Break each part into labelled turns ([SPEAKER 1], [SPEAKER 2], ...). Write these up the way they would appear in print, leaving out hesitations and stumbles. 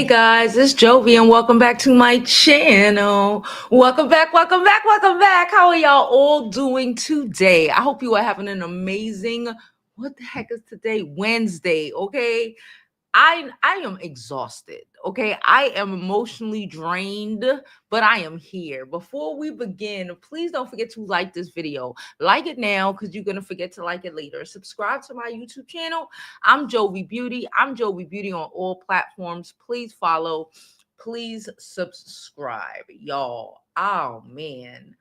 [SPEAKER 1] guys, it's Jovi and welcome back to my channel. Welcome back. How are y'all all doing today? I hope you are having an amazing, what the heck is today? Wednesday, okay? I am exhausted, okay? I am emotionally drained, but I am here. Before we begin, please don't forget to like this video. Like it now because you're going to forget to like it later. Subscribe to my YouTube channel. I'm Jovi Beauty. I'm Jovi Beauty on all platforms. Please follow. Please subscribe, y'all. Oh, man.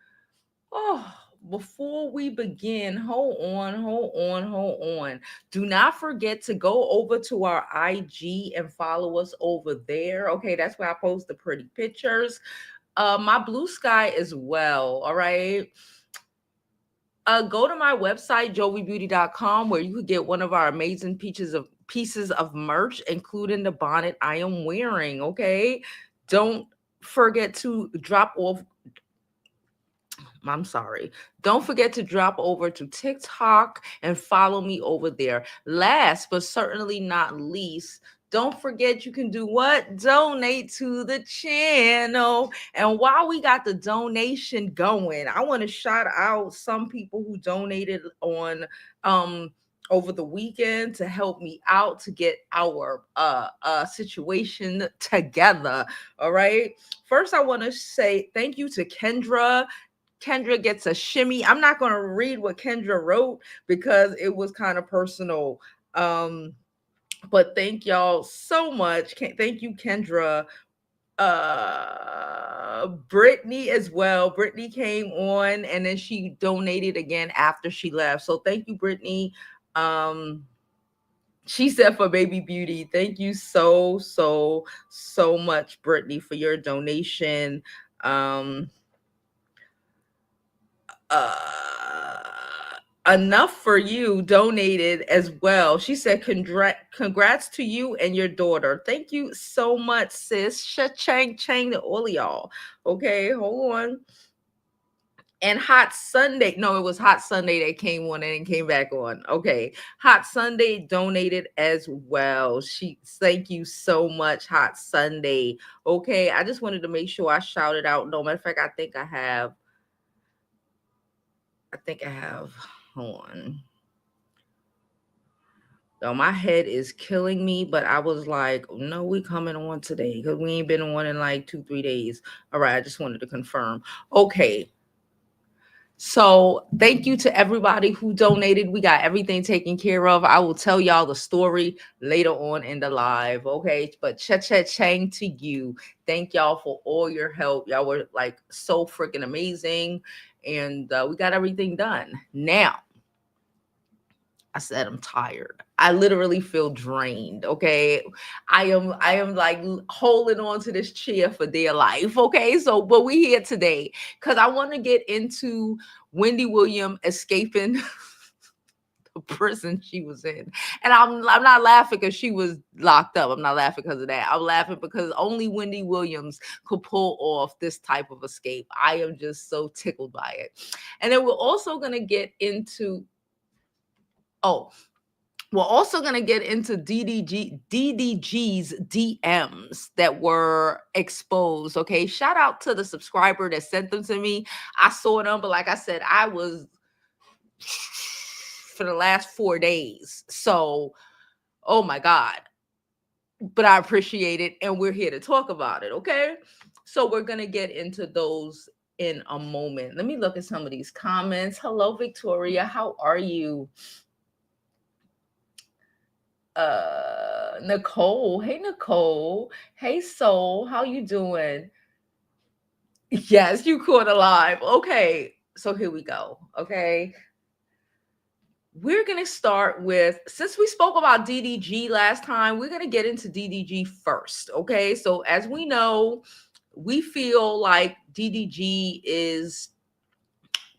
[SPEAKER 1] Oh, before we begin, hold on. Do not forget to go over to our IG and follow us over there. Okay, that's where I post the pretty pictures. My blue sky as well. All right. Go to my website, jovibeauty.com, where you could get one of our amazing pieces of merch, including the bonnet I am wearing. Okay. Don't forget to Don't forget to drop over to TikTok and follow me over there. Last but certainly not least, don't forget you can do what? Donate to the channel. And while we got the donation going, I want to shout out some people who donated on over the weekend to help me out to get our situation together. All right. First, I want to say thank you to Kendra. Kendra gets a shimmy. I'm not going to read what Kendra wrote because it was kind of personal. But thank y'all so much. Thank you, Kendra. Brittany as well. Brittany came on and then she donated again after she left. So thank you, Brittany. She said for Baby Beauty. Thank you so much, Brittany, for your donation. Enough for you donated as well. She said congrats to you and your daughter. Thank you so much, sis. Chang to all of y'all. Okay, hold on. And Hot Sunday, no, it was Hot Sunday that came on and came back on. Okay, Hot Sunday donated as well. Thank you so much, Hot Sunday. Okay, I just wanted to make sure I shouted out. No matter of fact, I think I have. Hold on. So my head is killing me, but I was like, no, we coming on today because we ain't been on in like 2-3 days. All right, I just wanted to confirm. Okay. So thank you to everybody who donated. We got everything taken care of. I will tell y'all the story later on in the live. Okay. But chang to you. Thank y'all for all your help. Y'all were like so freaking amazing. And we got everything done. Now, I said I'm tired. I literally feel drained. Okay. I am like holding on to this chair for dear life. Okay. So, but we here today because I want to get into Wendy Williams escaping the prison she was in. And I'm not laughing because she was locked up. I'm not laughing because of that. I'm laughing because only Wendy Williams could pull off this type of escape. I am just so tickled by it. And then we're also going to get into we're also going to get into DDG's DMs that were exposed. Okay. Shout out to the subscriber that sent them to me. I saw them, but like I said, I was for the last 4 days. So, oh my God. But I appreciate it. And we're here to talk about it. Okay. So we're going to get into those in a moment. Let me look at some of these comments. Hello, Victoria. How are you? Nicole. Hey, Nicole. Hey, Soul. How you doing? Yes, you caught alive. Okay. So here we go. Okay. We're going to start with, since we spoke about DDG last time, we're going to get into DDG first. Okay. So as we know, we feel like DDG is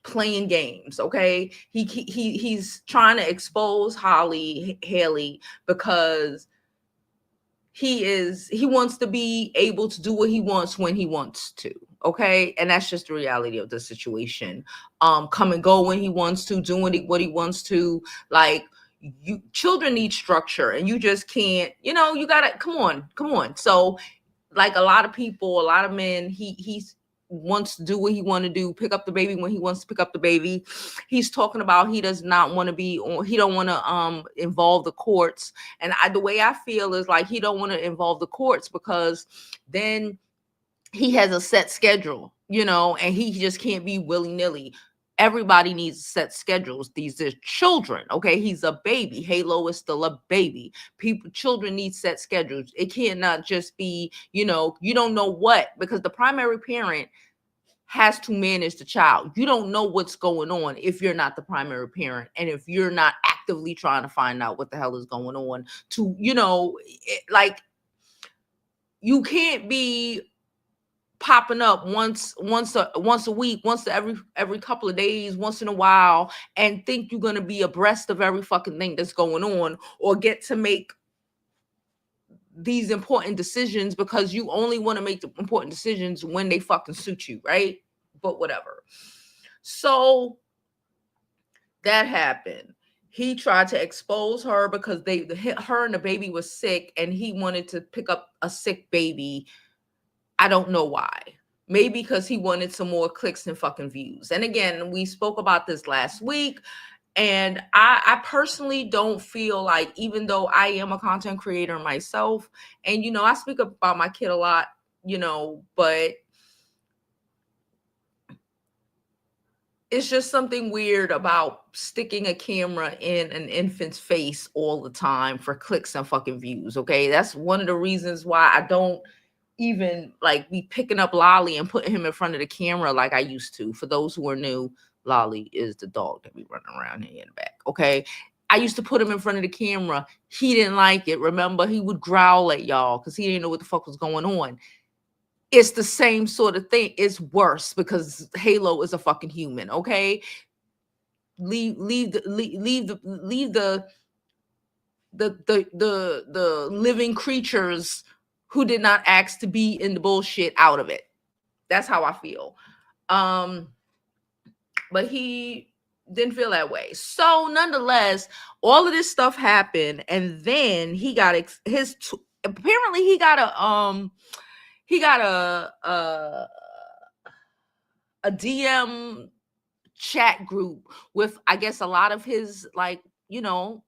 [SPEAKER 1] playing games. Okay. He's trying to expose Haley because he wants to be able to do what he wants when he wants to. Okay. And that's just the reality of the situation. Come and go when he wants to, doing what he wants to. Like, children need structure and you just can't, you gotta come on. So like a lot of people, a lot of men, he wants to do what he want to do, pick up the baby when he wants to pick up the baby. He's talking about he does not want to be on, he don't want to involve the courts. And the way I feel is like he don't want to involve the courts because then he has a set schedule, you know, and he just can't be willy-nilly. Everybody needs set schedules. These are children, okay? He's a baby. Halo is still a baby. Children need set schedules. It cannot just be, you know, you don't know what, because the primary parent has to manage the child. You don't know what's going on if you're not the primary parent, and if you're not actively trying to find out what the hell is going on to, you know, like you can't be popping up once a week, once every couple of days, once in a while, and think you're going to be abreast of every fucking thing that's going on, or get to make these important decisions because you only want to make the important decisions when they fucking suit you, right? But whatever. So that happened. He tried to expose her because her and the baby was sick, and he wanted to pick up a sick baby. I don't know why. Maybe because he wanted some more clicks and fucking views. And again, we spoke about this last week. And I personally don't feel like, even though I am a content creator myself, and, you know, I speak about my kid a lot, you know, but it's just something weird about sticking a camera in an infant's face all the time for clicks and fucking views. Okay. That's one of the reasons why I don't even like be picking up Lolly and putting him in front of the camera like I used to. For those who are new, Lolly is the dog that we run around here in the back. Okay. I used to put him in front of the camera. He didn't like it. Remember, he would growl at y'all because he didn't know what the fuck was going on. It's the same sort of thing. It's worse because Halo is a fucking human. Okay. Leave the living creatures who did not ask to be in the bullshit out of it. That's how I feel. But he didn't feel that way. So nonetheless, all of this stuff happened, and then he got apparently he got a DM chat group with, I guess, a lot of his, like, you know,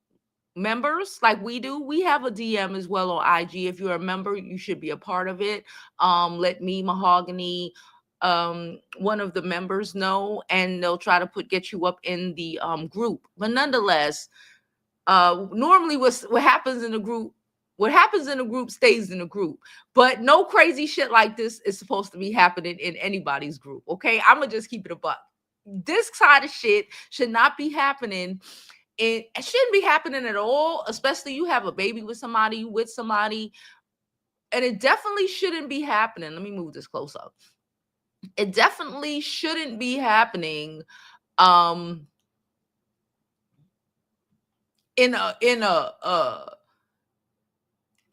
[SPEAKER 1] members like we do. We have a DM as well on IG. If you're a member, you should be a part of it. Let me, Mahogany, one of the members know, and they'll try to get you up in the group. But nonetheless, normally what happens in the group, stays in the group. But no crazy shit like this is supposed to be happening in anybody's group. Okay, I'm gonna just keep it a buck. This side of shit should not be happening. It shouldn't be happening at all, especially you have a baby with somebody, and it definitely shouldn't be happening. Let me move this close up. It definitely shouldn't be happening in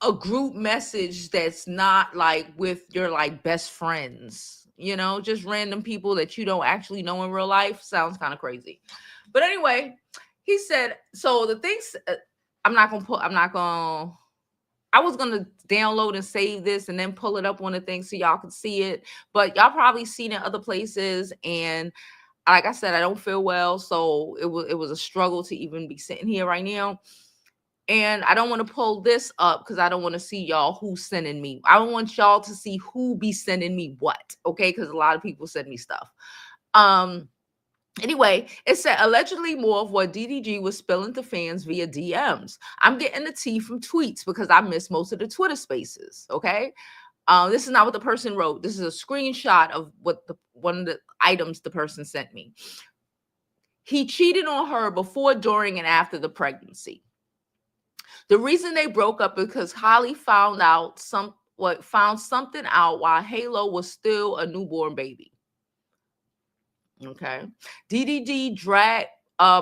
[SPEAKER 1] a group message that's not like with your like best friends, you know, just random people that you don't actually know in real life. Sounds kind of crazy. But anyway, he said, so the things I was going to download and save this and then pull it up on the thing so y'all can see it, but y'all probably seen it other places. And like I said, I don't feel well. So it was a struggle to even be sitting here right now. And I don't want to pull this up because I don't want to see y'all who's sending me. I don't want y'all to see who be sending me what. Okay. Because a lot of people send me stuff. Anyway, it said allegedly more of what DDG was spilling to fans via DMs. I'm getting the tea from tweets because I missed most of the Twitter spaces. Okay. This is not what the person wrote. This is a screenshot of what one of the items the person sent me. He cheated on her before, during, and after the pregnancy. The reason they broke up is because Holly found something out while Halo was still a newborn baby. Okay. DDG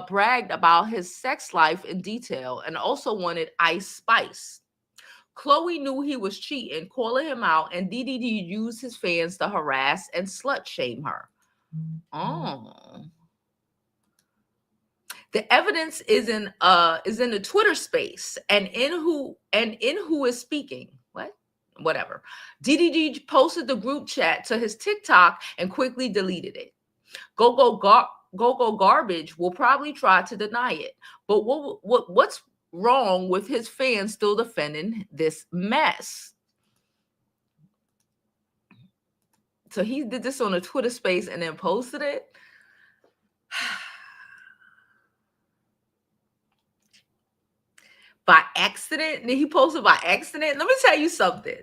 [SPEAKER 1] bragged about his sex life in detail and also wanted Ice Spice. Chloe knew he was cheating, calling him out, and DDG used his fans to harass and slut shame her. Oh. The evidence is in the Twitter space and in who is speaking. What? whatever. DDG posted the group chat to his TikTok and quickly deleted it. Go Garbage will probably try to deny it. But what's wrong with his fans still defending this mess? So he did this on a Twitter space and then posted it. By accident. And he posted by accident. Let me tell you something.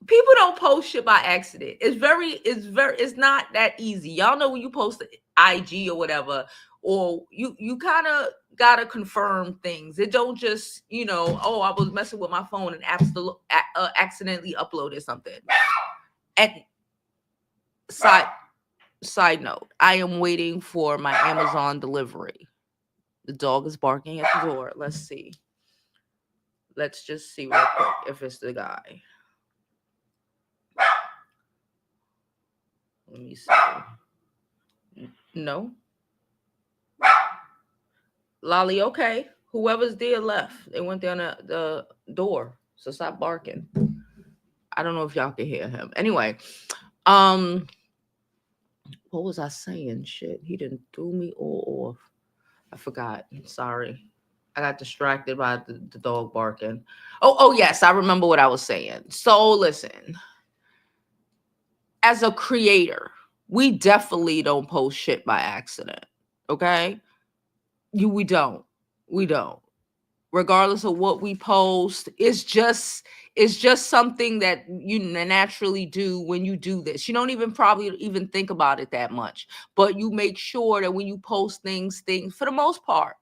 [SPEAKER 1] People don't post shit by accident. It's not that easy. Y'all know when you post IG or whatever, or you kind of gotta confirm things. It don't just, oh, I was messing with my phone and accidentally uploaded something. And side note, I am waiting for my Amazon delivery. The dog is barking at the door. Let's see. Let's just see real quick if it's the guy. Let me see. No. Lolly, okay. Whoever's there left. They went down the door. So stop barking. I don't know if y'all can hear him. Anyway, what was I saying? Shit, he didn't threw me all off. I forgot. Sorry. I got distracted by the dog barking. Oh, yes. I remember what I was saying. So listen. As a creator, we definitely don't post shit by accident. Okay? We don't. Regardless of what we post, it's just something that you naturally do when you do this. You don't probably even think about it that much, but you make sure that when you post things for the most part,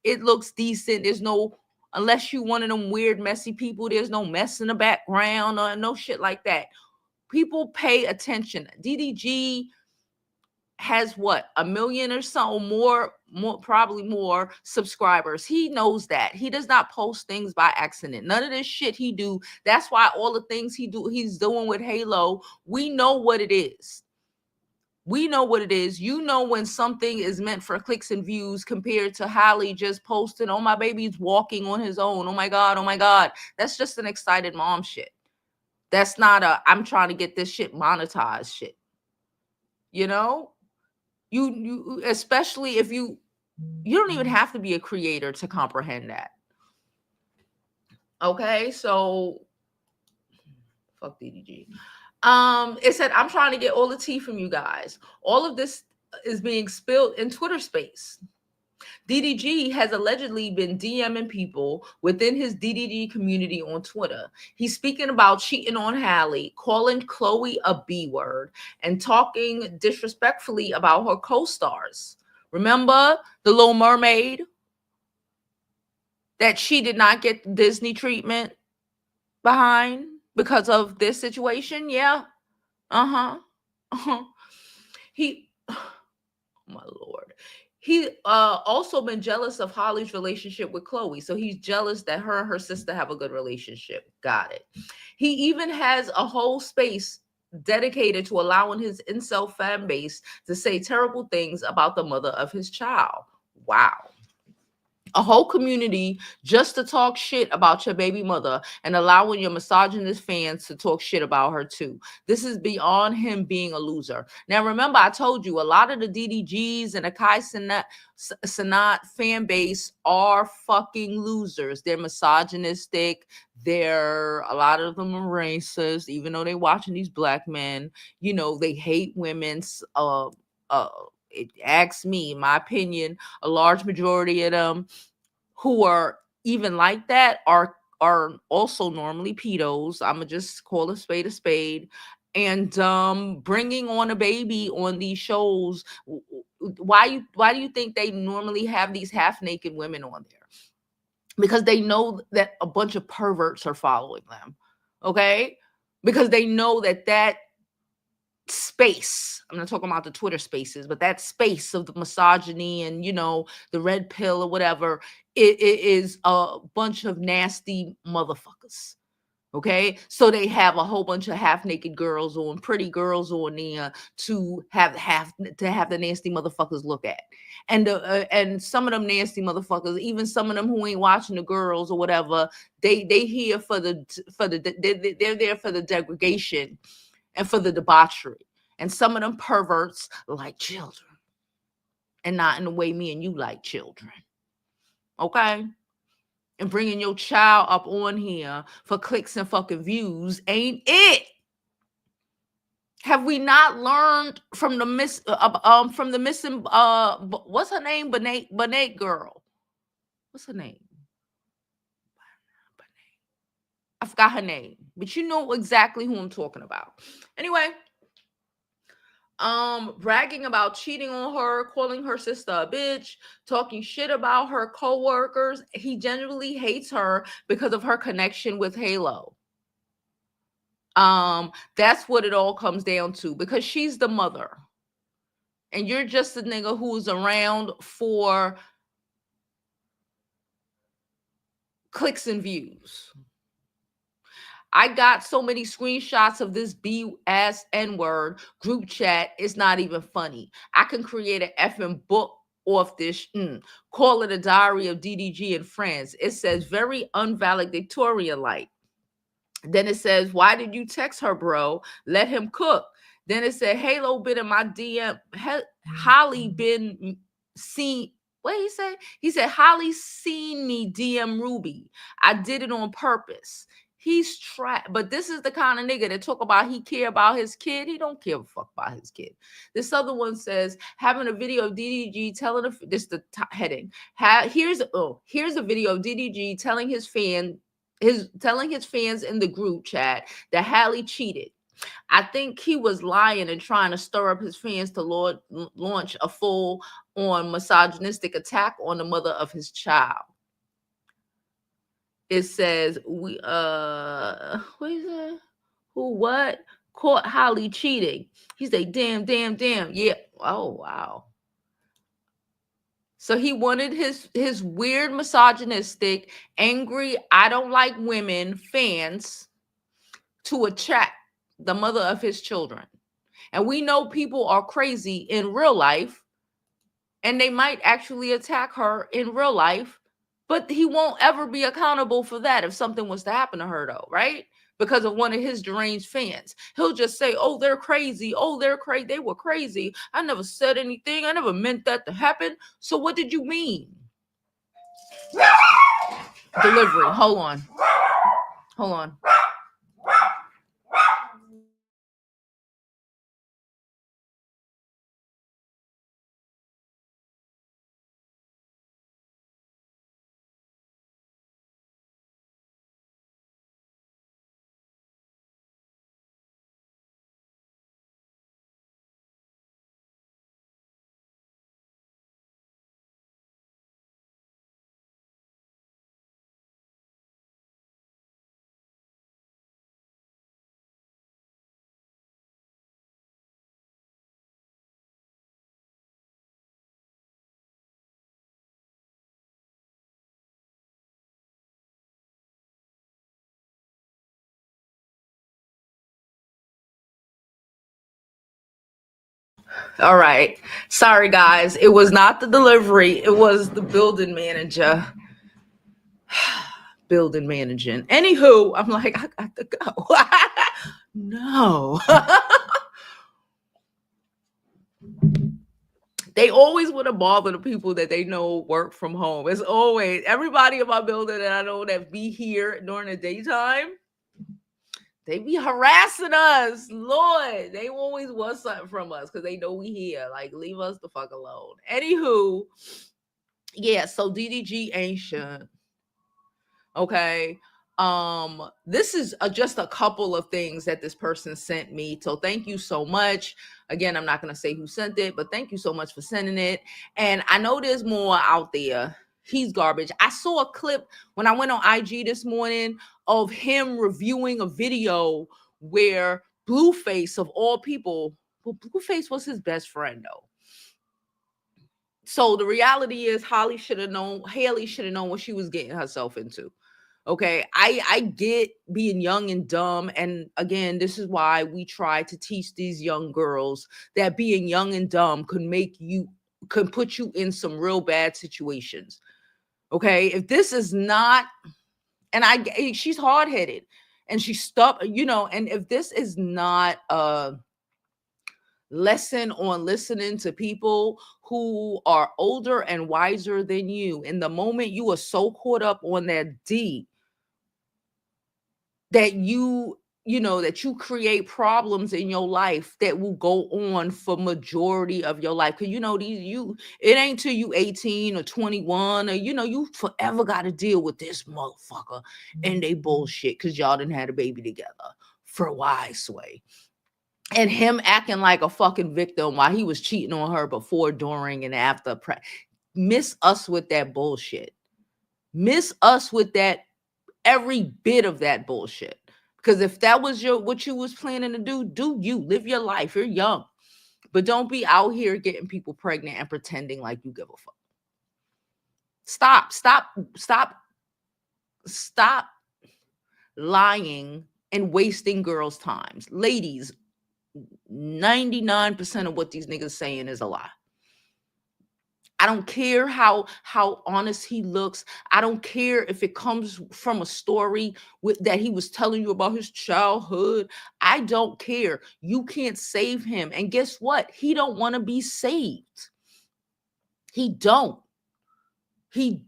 [SPEAKER 1] it looks decent. There's no, unless you one of them weird, messy people, there's no mess in the background or no shit like that. People pay attention. DDG has what, 1 million or so more, probably more subscribers. He knows that. He does not post things by accident. None of this shit he do. That's why all the things he's doing with Halo, we know what it is. We know what it is. You know when something is meant for clicks and views compared to Holly just posting, oh, my baby's walking on his own. Oh my God. That's just an excited mom shit. That's not I'm trying to get this shit monetized shit. You especially if you don't even have to be a creator to comprehend that. Okay, so fuck DDG. It said, I'm trying to get all the tea from you guys. All of this is being spilled in Twitter space. DDG has allegedly been DMing people within his DDG community on Twitter. He's speaking about cheating on Hallie, calling Chloe a B word, and talking disrespectfully about her co-stars. Remember the Little Mermaid? That she did not get Disney treatment behind because of this situation? Yeah. He, oh my Lord. He also been jealous of Holly's relationship with Chloe. So he's jealous that her and her sister have a good relationship. Got it. He even has a whole space dedicated to allowing his incel fan base to say terrible things about the mother of his child. Wow. A whole community just to talk shit about your baby mother and allowing your misogynist fans to talk shit about her too. This is beyond him being a loser. Now, remember, I told you a lot of the DDGs and the Kai Sanat fan base are fucking losers. They're misogynistic. A lot of them are racist, even though they're watching these black men. They hate women. It asks me, in my opinion, a large majority of them who are even like that are also normally pedos. I'm gonna just call a spade, and bringing on a baby on these shows. Why do you think they normally have these half naked women on there? Because they know that a bunch of perverts are following them. Okay, because they know that space, I'm not talking about the Twitter spaces, but that space of the misogyny and the red pill or whatever, it is a bunch of nasty motherfuckers. Okay, so they have a whole bunch of half naked girls on, pretty girls on there to have the nasty motherfuckers look at, and some of them nasty motherfuckers, even some of them who ain't watching the girls or whatever, they here they're there for the degradation and for the debauchery, and some of them perverts like children, and not in the way me and you like children. Okay. And bringing your child up on here for clicks and fucking views ain't it. Have we not learned from the missing what's her name, Bonet girl? What's her name? I forgot her name, but you know exactly who I'm talking about. Anyway, bragging about cheating on her, calling her sister a bitch, talking shit about her co-workers. He genuinely hates her because of her connection with Halo. That's what it all comes down to, because she's the mother and you're just a nigga who's around for clicks and views. I got so many screenshots of this BS N-word group chat. It's not even funny. I can create an effing book off this. Call it a diary of DDG and friends. It says very unvaledictorian like. Then it says, why did you text her, bro? Let him cook. Then it said, Halo been in my DM. Holly been seen. What he say? He said, Holly seen me DM Ruby. I did it on purpose. He's trapped. But this is the kind of nigga that talk about he care about his kid. He don't give a fuck about his kid. This other one says, having a video of DDG telling this the heading. Here's a video of DDG telling his fans in the group chat that Hallie cheated. I think he was lying and trying to stir up his fans to launch a full-on misogynistic attack on the mother of his child. It says, what is that? What? Caught Holly cheating. He said, damn. Yeah. Oh, wow. So he wanted his weird misogynistic, angry, I don't like women fans to attract the mother of his children. And we know people are crazy in real life, and they might actually attack her in real life, but he won't ever be accountable for that if something was to happen to her, though, right? Because of one of his deranged fans. He'll just say, oh, they're crazy. Oh, they're crazy. They were crazy. I never said anything. I never meant that to happen. So what did you mean? Delivery. Hold on. All right. Sorry, guys. It was not the delivery. It was the building manager. Building managing. Anywho, I'm like, I got to go. No. They always want to bother the people that they know work from home. It's always everybody in my building that I know that be here during the daytime. They be harassing us. Lord, they always want something from us because they know we here. Like, leave us the fuck alone. Anywho, yeah, so DDG ain't shit. Okay. This is just a couple of things that this person sent me. So thank you so much. Again, I'm not going to say who sent it, but thank you so much for sending it. And I know there's more out there. He's garbage. I saw a clip when I went on IG this morning of him reviewing a video where Blueface, of all people, well, Blueface was his best friend though. So the reality is Haley should have known what she was getting herself into. Okay, I get being young and dumb. And again, this is why we try to teach these young girls that being young and dumb could put you in some real bad situations. Okay, if this is not, and she's hard-headed and she's stubborn, and if this is not a lesson on listening to people who are older and wiser than you, in the moment you are so caught up on that D that that you create problems in your life that will go on for majority of your life. Because it ain't till you 18 or 21, or you forever got to deal with this motherfucker and they bullshit because y'all didn't have a baby together for a while sway. And him acting like a fucking victim while he was cheating on her before, during, and after. Miss us with that bullshit. Miss us with that, every bit of that bullshit. Because if that was what you was planning to do you live your life. You're young, but don't be out here getting people pregnant and pretending like you give a fuck. Stop lying and wasting girls' times. Ladies, 99% of what these niggas saying is a lie. I don't care how honest he looks. I don't care if it comes from a story that he was telling you about his childhood. I don't care. You can't save him. And guess what? He don't want to be saved. He don't. You're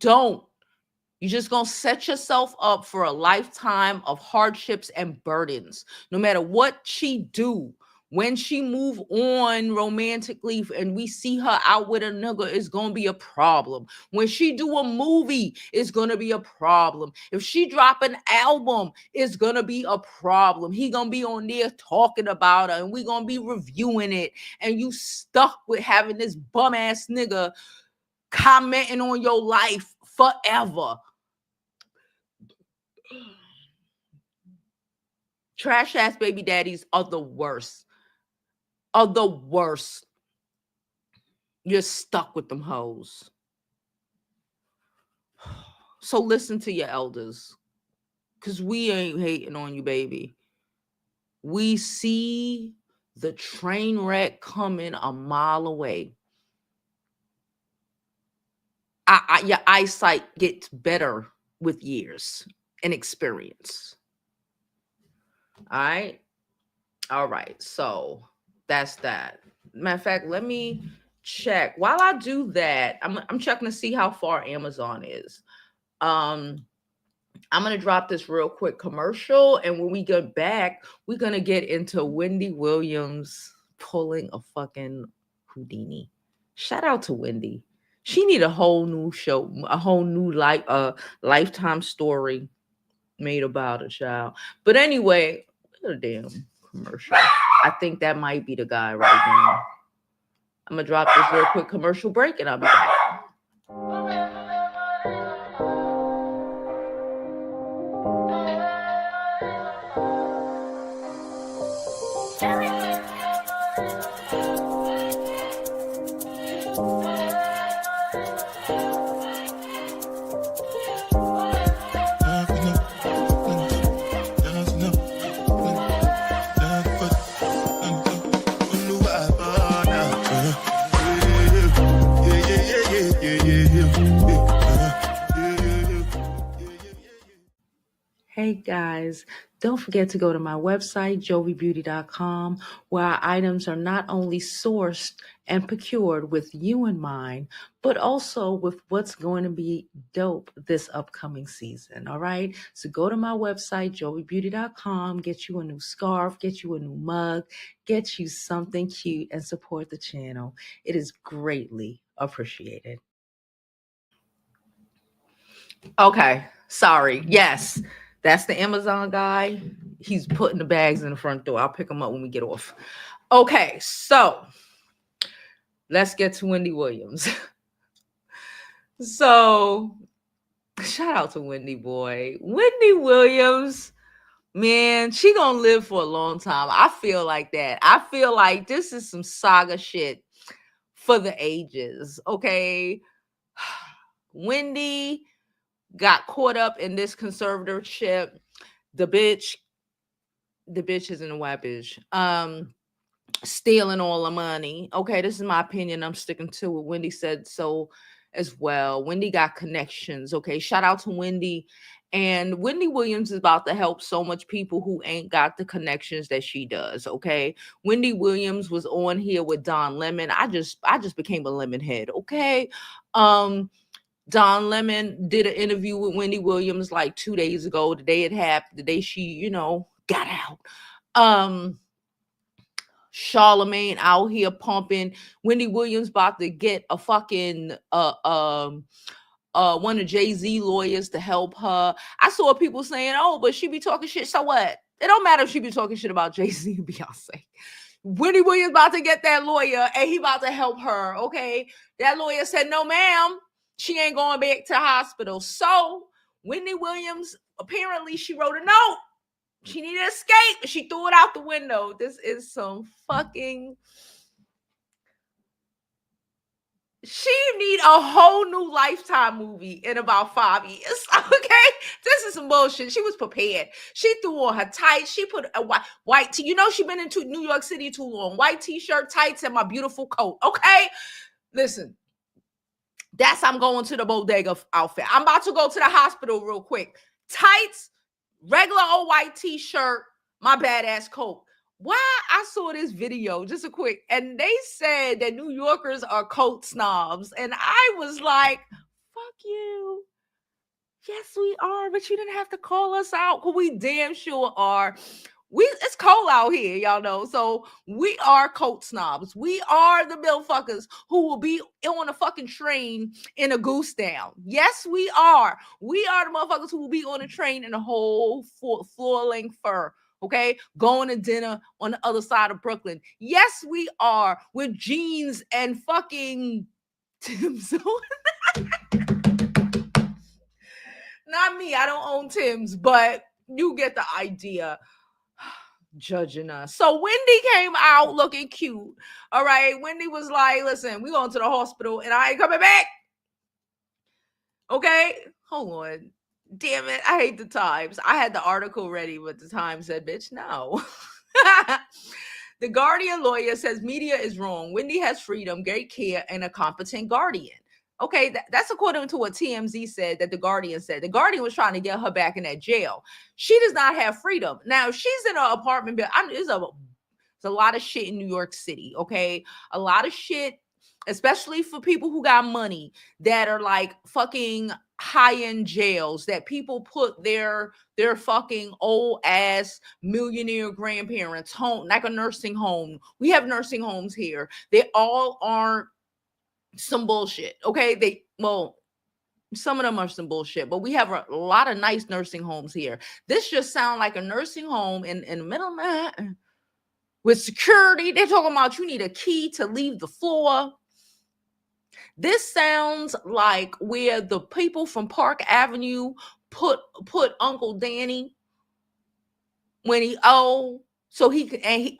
[SPEAKER 1] just going to set yourself up for a lifetime of hardships and burdens. No matter what she do, when she move on romantically and we see her out with a nigga, it's going to be a problem. When she do a movie, it's going to be a problem. If she drop an album, it's going to be a problem. He going to be on there talking about her and we going to be reviewing it. And you stuck with having this bum ass nigga commenting on your life forever. Trash ass baby daddies are the worst. You're stuck with them hoes. So listen to your elders, because we ain't hating on you, baby. We see the train wreck coming a mile away. Your eyesight gets better with years and experience. All right. So that's that. Matter of fact, let me check. While I do that, I'm checking to see how far Amazon is. I'm gonna drop this real quick commercial, and when we get back, we're gonna get into Wendy Williams pulling a fucking Houdini. Shout out to Wendy. She need a whole new show, a whole new lifetime story made about a child. But anyway, what a damn commercial. I think that might be the guy right now. I'm gonna drop this real quick commercial break and I'll be back. Hey guys, don't forget to go to my website, jovibeauty.com, where our items are not only sourced and procured with you in mind, but also with what's going to be dope this upcoming season. All right. So go to my website, jovibeauty.com, get you a new scarf, get you a new mug, get you something cute, and support the channel. It is greatly appreciated. Okay. Sorry. Yes. That's the Amazon guy. He's putting the bags in the front door. I'll pick them up when we get off. Okay, so let's get to Wendy Williams. So shout out to Wendy boy. Wendy Williams, man, she gonna live for a long time. I feel like that. I feel like this is some saga shit for the ages, okay? Wendy got caught up in this conservatorship. The bitch isn't a white bitch. Stealing all the money. Okay, this is my opinion. I'm sticking to it. Wendy said so as well. Wendy got connections. Okay, shout out to Wendy. And Wendy Williams is about to help so much people who ain't got the connections that she does. Okay, Wendy Williams was on here with Don Lemon. I just became a lemon head. Okay, Don Lemon did an interview with Wendy Williams like 2 days ago. The day it happened, the day she, got out. Charlemagne out here pumping. Wendy Williams about to get a fucking one of Jay-Z lawyers to help her. I saw people saying, "Oh, but she be talking shit." So what? It don't matter if she be talking shit about Jay-Z and Beyonce. Wendy Williams about to get that lawyer, and he about to help her. Okay, that lawyer said, "No, ma'am, she ain't going back to the hospital." So Wendy Williams apparently she wrote a note. She needed to escape. She threw it out the window. This is some fucking... She need a whole new Lifetime movie in about 5 years. Okay? This is some bullshit. She was prepared. She threw on her tights. She put a white tee. She been in New York City too long. White t-shirt, tights, and my beautiful coat. Okay? Listen. I'm going to the bodega outfit. I'm about to go to the hospital real quick. Tights, regular old white t-shirt, my badass coat. Why I saw this video, just a quick, and they said that New Yorkers are coat snobs. And I was like, fuck you. Yes, we are, but you didn't have to call us out, because we damn sure are. It's cold out here, y'all know. So we are coat snobs. We are the bill fuckers who will be on a fucking train in a goose down. Yes, we are. We are the motherfuckers who will be on a train in a whole floor-length fur. Okay, going to dinner on the other side of Brooklyn. Yes, we are, with jeans and fucking Tim's on. Not me. I don't own Tim's, but you get the idea. Judging us. So Wendy came out looking cute. All right. Wendy was like, listen, we going to the hospital and I ain't coming back. Okay. Hold on. Damn it. I hate the Times. I had the article ready, but the Times said, bitch, no. The Guardian lawyer says media is wrong. Wendy has freedom, great care, and a competent guardian. Okay, that's according to what TMZ said, that the Guardian said. The Guardian was trying to get her back in that jail. She does not have freedom. Now, she's in an apartment building. There's a lot of shit in New York City, okay? A lot of shit, especially for people who got money, that are like fucking high-end jails, that people put their fucking old-ass millionaire grandparents home, like a nursing home. We have nursing homes here. They all aren't some bullshit. Okay, some of them are some bullshit, but we have a lot of nice nursing homes here. This just sounds like a nursing home in the middle of Manhattan with security. They're talking about you need a key to leave the floor. This sounds like where the people from Park Avenue put Uncle Danny when he so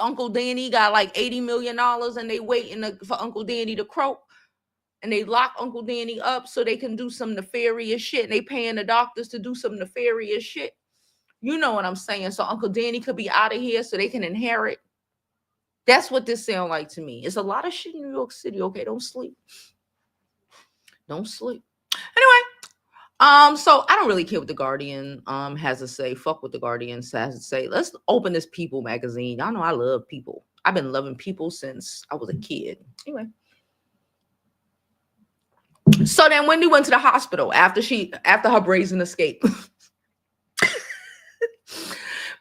[SPEAKER 1] Uncle Danny got like $80 million and they waiting for Uncle Danny to croak. And they lock Uncle Danny up so they can do some nefarious shit. And they paying the doctors to do some nefarious shit. You know what I'm saying? So Uncle Danny could be out of here so they can inherit. That's what this sounds like to me. It's a lot of shit in New York City. Okay, don't sleep. Don't sleep. Anyway, so I don't really care what the Guardian has to say. Fuck what the Guardian has to say. Let's open this People magazine. Y'all know I love people. I've been loving people since I was a kid. Anyway. So then Wendy went to the hospital after her brazen escape. People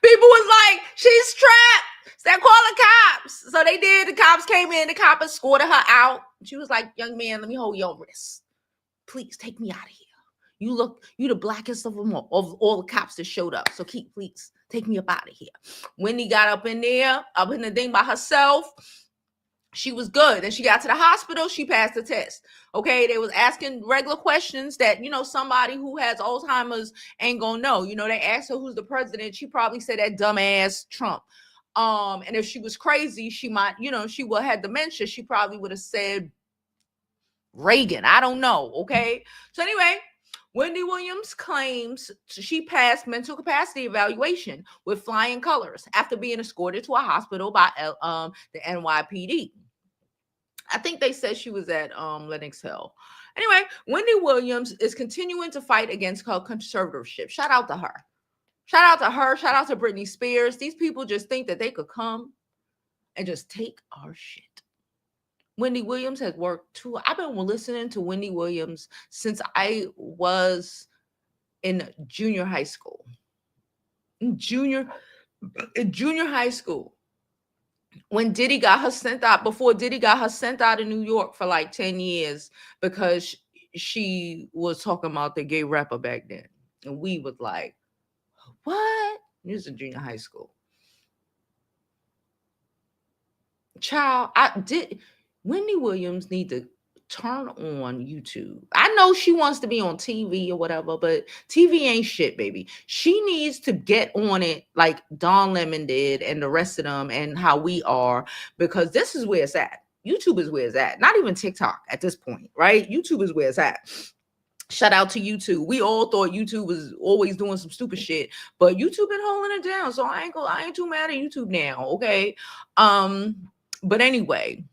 [SPEAKER 1] was like, she's trapped. Said, call the cops. So they did. The cops came in. The cops escorted her out. She was like, young man, let me hold your wrist. Please take me out of here. You the blackest of them all the cops that showed up. So please take me up out of here. Wendy got up in the thing by herself. She was good. And she got to the hospital. She passed the test. Okay. They was asking regular questions that, somebody who has Alzheimer's ain't gonna know. They asked her who's the president. She probably said that dumbass Trump. And if she was crazy, she might, she would have had dementia. She probably would have said Reagan. I don't know. Okay. So anyway, Wendy Williams claims she passed mental capacity evaluation with flying colors after being escorted to a hospital by the NYPD. I think they said she was at Lenox Hill. Anyway, Wendy Williams is continuing to fight against her conservatorship. Shout out to her. Shout out to her. Shout out to Britney Spears. These people just think that they could come and just take our shit. Wendy Williams has worked too. I've been listening to Wendy Williams since I was in junior high school. In junior high school. When Diddy got her sent out, before Diddy got her sent out of New York for like 10 years because she was talking about the gay rapper back then. And we was like, what? It was in junior high school. Child, Wendy Williams need to turn on YouTube. I know she wants to be on TV or whatever, but TV ain't shit, baby. She needs to get on it like Don Lemon did and the rest of them and how we are, because this is where it's at. YouTube is where it's at. Not even TikTok at this point, right? YouTube is where it's at. Shout out to YouTube. We all thought YouTube was always doing some stupid shit, but YouTube been holding it down. So I ain't too mad at YouTube now, okay? But anyway,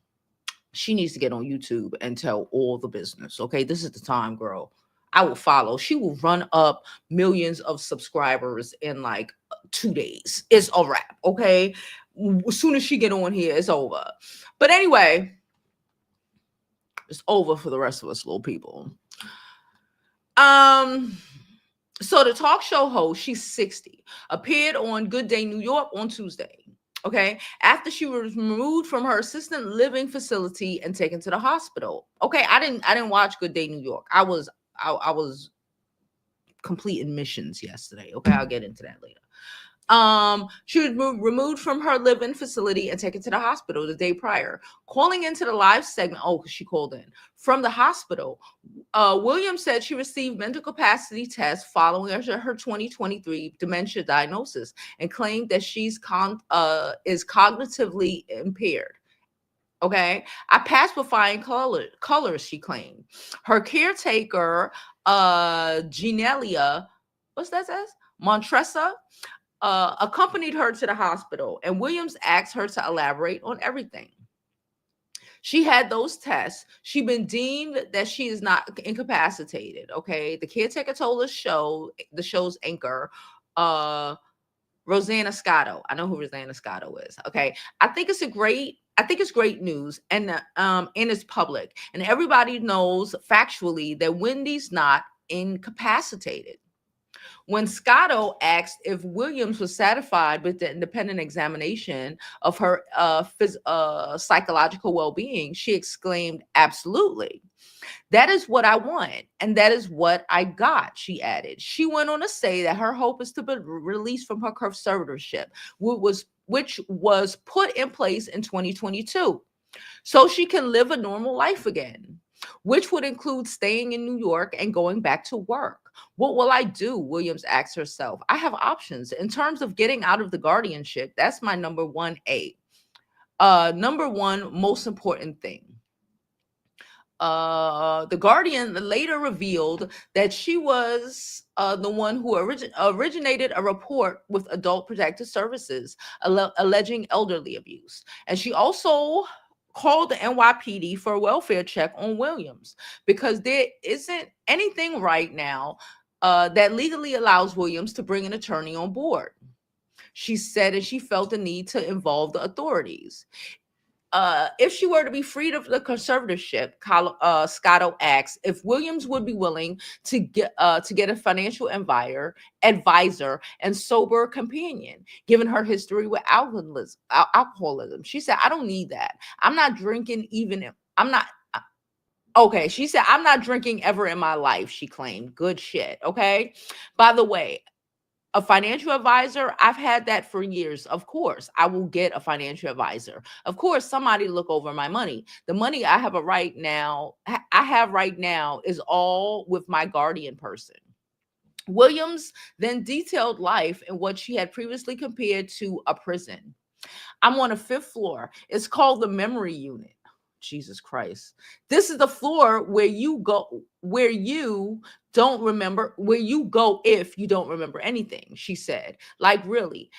[SPEAKER 1] she needs to get on YouTube and tell all the business. Okay, this is the time, girl. I will follow. She will run up millions of subscribers in like 2 days. It's a wrap. Okay, as soon as she get on here, it's over. But anyway, it's over for the rest of us little people. So the talk show host, she's 60, appeared on Good Day New York on Tuesday. Okay, after she was removed from her assisted living facility and taken to the hospital. Okay, I didn't watch Good Day New York. I was complete admissions yesterday. Okay, I'll get into that later. She was removed from her living facility and taken to the hospital the day prior. Calling into the live segment, because she called in from the hospital, Williams said she received mental capacity tests following her 2023 dementia diagnosis and claimed that she's is cognitively impaired. Okay, I passed with flying colors, she claimed. Her caretaker, Genelia, what's that says? Montressa, accompanied her to the hospital, and Williams asked her to elaborate on everything. She had those tests. She's been deemed that she is not incapacitated. Okay, the caretaker told the show's anchor, Rosanna Scotto. I know who Rosanna Scotto is. Okay, I think it's great news, and it's public, and everybody knows factually that Wendy's not incapacitated. When Scotto asked if Williams was satisfied with the independent examination of her psychological well-being, she exclaimed, "Absolutely. That is what I want, and that is what I got," she added. She went on to say that her hope is to be released from her conservatorship, which was put in place in 2022, so she can live a normal life again, which would include staying in New York and going back to work. What will I do? Williams asked herself. I have options. In terms of getting out of the guardianship, that's my number one most important thing. The Guardian later revealed that she was the one who originated a report with Adult Protective Services alleging elderly abuse. And she also called the NYPD for a welfare check on Williams because there isn't anything right now that legally allows Williams to bring an attorney on board. She said, and she felt the need to involve the authorities. If she were to be freed of the conservatorship, Scotto asks if Williams would be willing to get a financial advisor and sober companion, given her history with alcoholism. She said, I don't need that. I'm not drinking Okay, she said, I'm not drinking ever in my life, she claimed. Good shit, okay? By the way, a financial advisor, I've had that for years. Of course, I will get a financial advisor. Of course, somebody look over my money. The money I have right now is all with my guardian person. Williams then detailed life in what she had previously compared to a prison. I'm on a 5th floor. It's called the memory unit. Jesus Christ. This is the floor where you go, where you don't remember, where you go if you don't remember anything, she said. Like, really.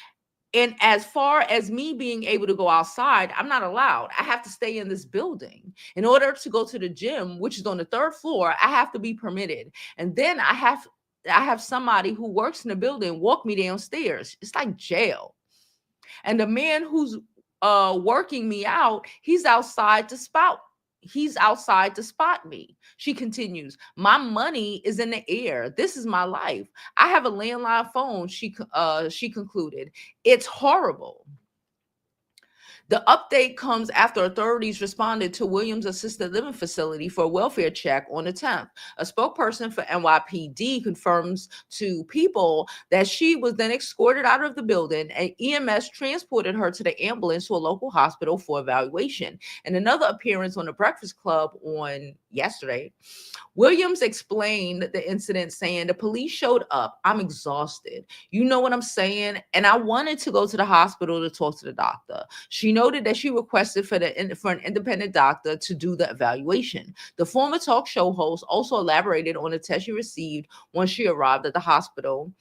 [SPEAKER 1] And as far as me being able to go outside, I'm not allowed. I have to stay in this building. In order to go to the gym, which is on the third floor, I have to be permitted. And then I have somebody who works in the building walk me downstairs. It's like jail. And the man who's working me out, he's outside to spot me. She continues, my money is in the air. This is my life. I have a landline phone, she concluded. It's horrible. The update comes after authorities responded to Williams' assisted living facility for a welfare check on the 10th. A spokesperson for NYPD confirms to People that she was then escorted out of the building, and EMS transported her to the ambulance to a local hospital for evaluation. In another appearance on the Breakfast Club on yesterday, Williams explained the incident, saying, the police showed up. I'm exhausted. You know what I'm saying? And I wanted to go to the hospital to talk to the doctor. She noted that she requested for an independent doctor to do the evaluation. The former talk show host also elaborated on the test she received once she arrived at the hospital.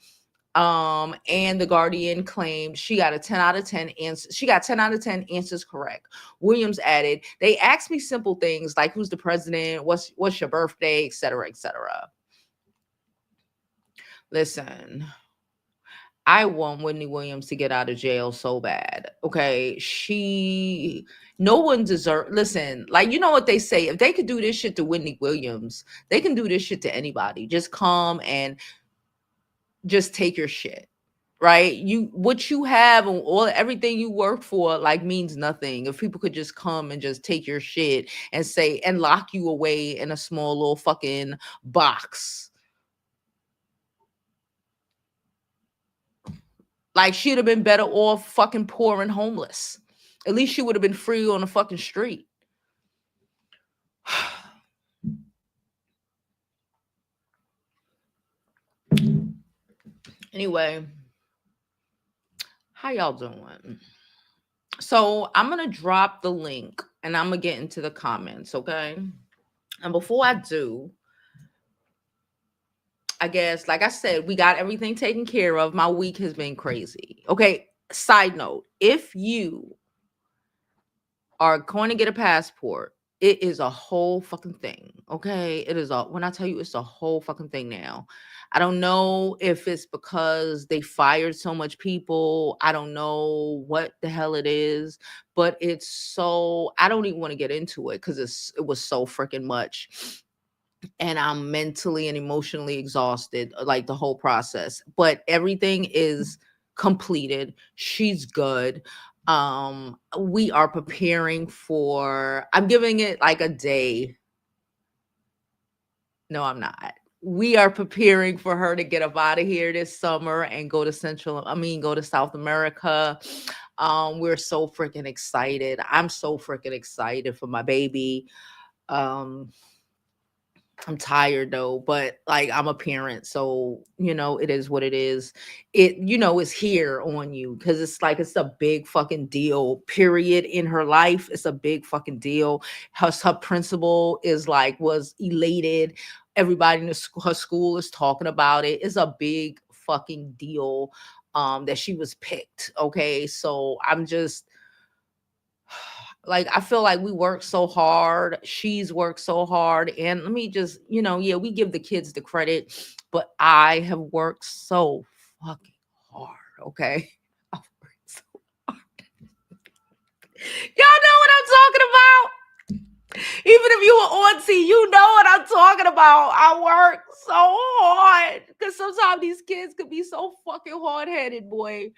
[SPEAKER 1] And the Guardian claimed she got a 10 out of 10 answer. She got 10 out of 10 answers correct. Williams added, they asked me simple things like who's the president, what's your birthday, etc., etc. Listen, I want Wendy Williams to get out of jail so bad. Okay. No one deserves, listen, like, you know what they say? If they could do this shit to Wendy Williams, they can do this shit to anybody. Just come and just take your shit. Right? What you have and everything you work for, like, means nothing. If people could just come and just take your shit and say, and lock you away in a small little fucking box. Like, she'd have been better off fucking poor and homeless. At least she would have been free on the fucking street. Anyway, how y'all doing? So I'm going to drop the link and I'm going to get into the comments, okay? And before I do, I guess, like I said, we got everything taken care of. My week has been crazy. Okay, side note, if you are going to get a passport, it is a whole fucking thing, okay? It is when I tell you it's a whole fucking thing now. I don't know if it's because they fired so much people. I don't know what the hell it is, but it's so, I don't even want to get into it because it was so freaking much. And I'm mentally and emotionally exhausted, like the whole process. But everything is completed. She's good. We are preparing for, I'm giving it like a day. No, I'm not. We are preparing for her to get up out of here this summer and go to go to South America. We're so freaking excited. I'm so freaking excited for my baby. I'm tired though, but like, I'm a parent, so it is what it is. It is here on you because it's like it's a big fucking deal. Period in her life, it's a big fucking deal. Her principal was elated. Everybody in her school is talking about it. It's a big fucking deal that she was picked. Okay, so I'm just. Like, I feel like we work so hard. She's worked so hard. And let me just, we give the kids the credit, but I have worked so fucking hard. Okay. I've worked so hard. Y'all know what I'm talking about. Even if you were on T, you know what I'm talking about. I work so hard because sometimes these kids could be so fucking hard-headed, boy.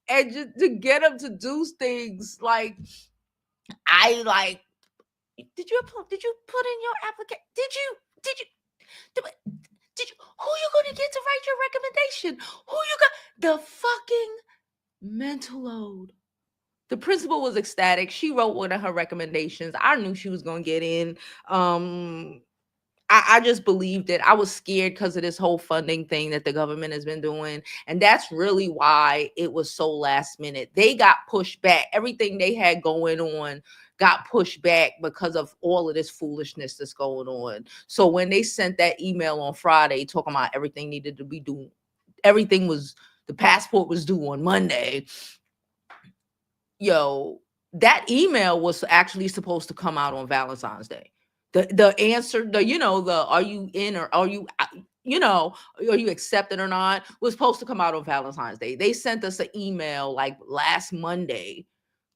[SPEAKER 1] And just to get them to do things like, did you put in your application? Did you who you gonna get to write your recommendation? Who you got? The fucking mental load. The principal was ecstatic. She wrote one of her recommendations. I knew she was gonna get in. I just believed it. I was scared because of this whole funding thing that the government has been doing. And that's really why it was so last minute. They got pushed back. Everything they had going on got pushed back because of all of this foolishness that's going on. So when they sent that email on Friday talking about everything needed to be due, everything was, the passport was due on Monday. Yo, that email was actually supposed to come out on Valentine's Day. The answer, the are you in or are you are you accepted or not, was supposed to come out on Valentine's Day. They sent us an email like last Monday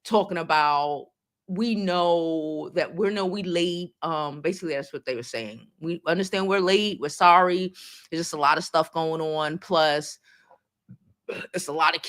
[SPEAKER 1] talking about, we know that we late. Basically that's what they were saying. We understand we're late. We're sorry. There's just a lot of stuff going on. Plus, it's a lot of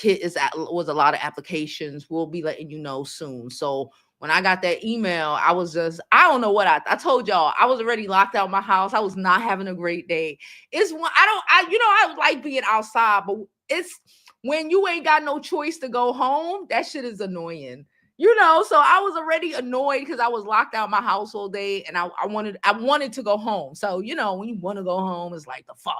[SPEAKER 1] was a lot of applications. We'll be letting you know soon. So when I got that email, I don't know what I told y'all. I was already locked out of my house. I was not having a great day. It's one I like being outside, but it's when you ain't got no choice to go home, that shit is annoying. So I was already annoyed because I was locked out of my house all day, and I wanted to go home. So when you want to go home, it's like the fuck.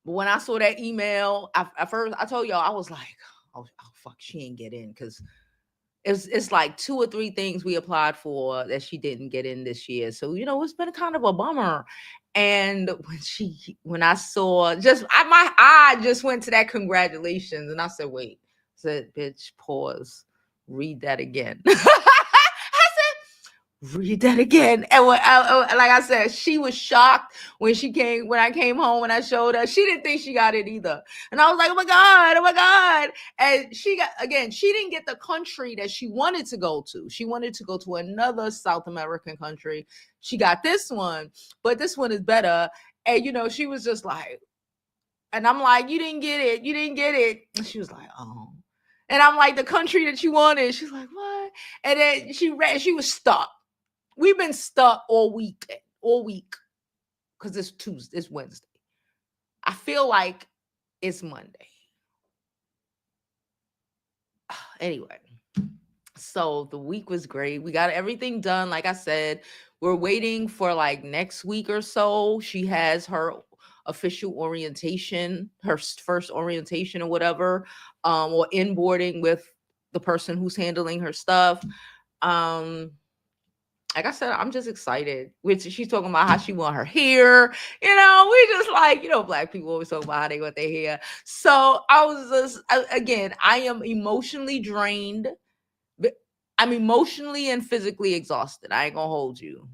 [SPEAKER 1] But when I saw that email, at first I told y'all, I was like, oh fuck, she ain't get in, because it's like 2 or 3 things we applied for that she didn't get in this year. So it's been kind of a bummer. And when I saw, my eye just went to that congratulations, and I said, wait, bitch, pause, read that again. Read that again. And like I said, she was shocked when I came home and I showed her. She didn't think she got it either. And I was like, oh my God. And she didn't get the country that she wanted to go to. She wanted to go to another South American country. She got this one, but this one is better. And she was just like, and I'm like, you didn't get it. And she was like, oh. And I'm like, the country that you wanted. She's like, what? And then she was stuck. We've been stuck all week because it's Wednesday. I feel like it's Monday. Anyway, so the week was great. We got everything done. Like I said, we're waiting for like next week or so. She has her official orientation, her first orientation or whatever, or inboarding with the person who's handling her stuff. Like I said, I'm just excited. She's talking about how she want her hair. We just like, Black people always talk about how they want their hair. So I am emotionally drained. I'm emotionally and physically exhausted. I ain't gonna hold you.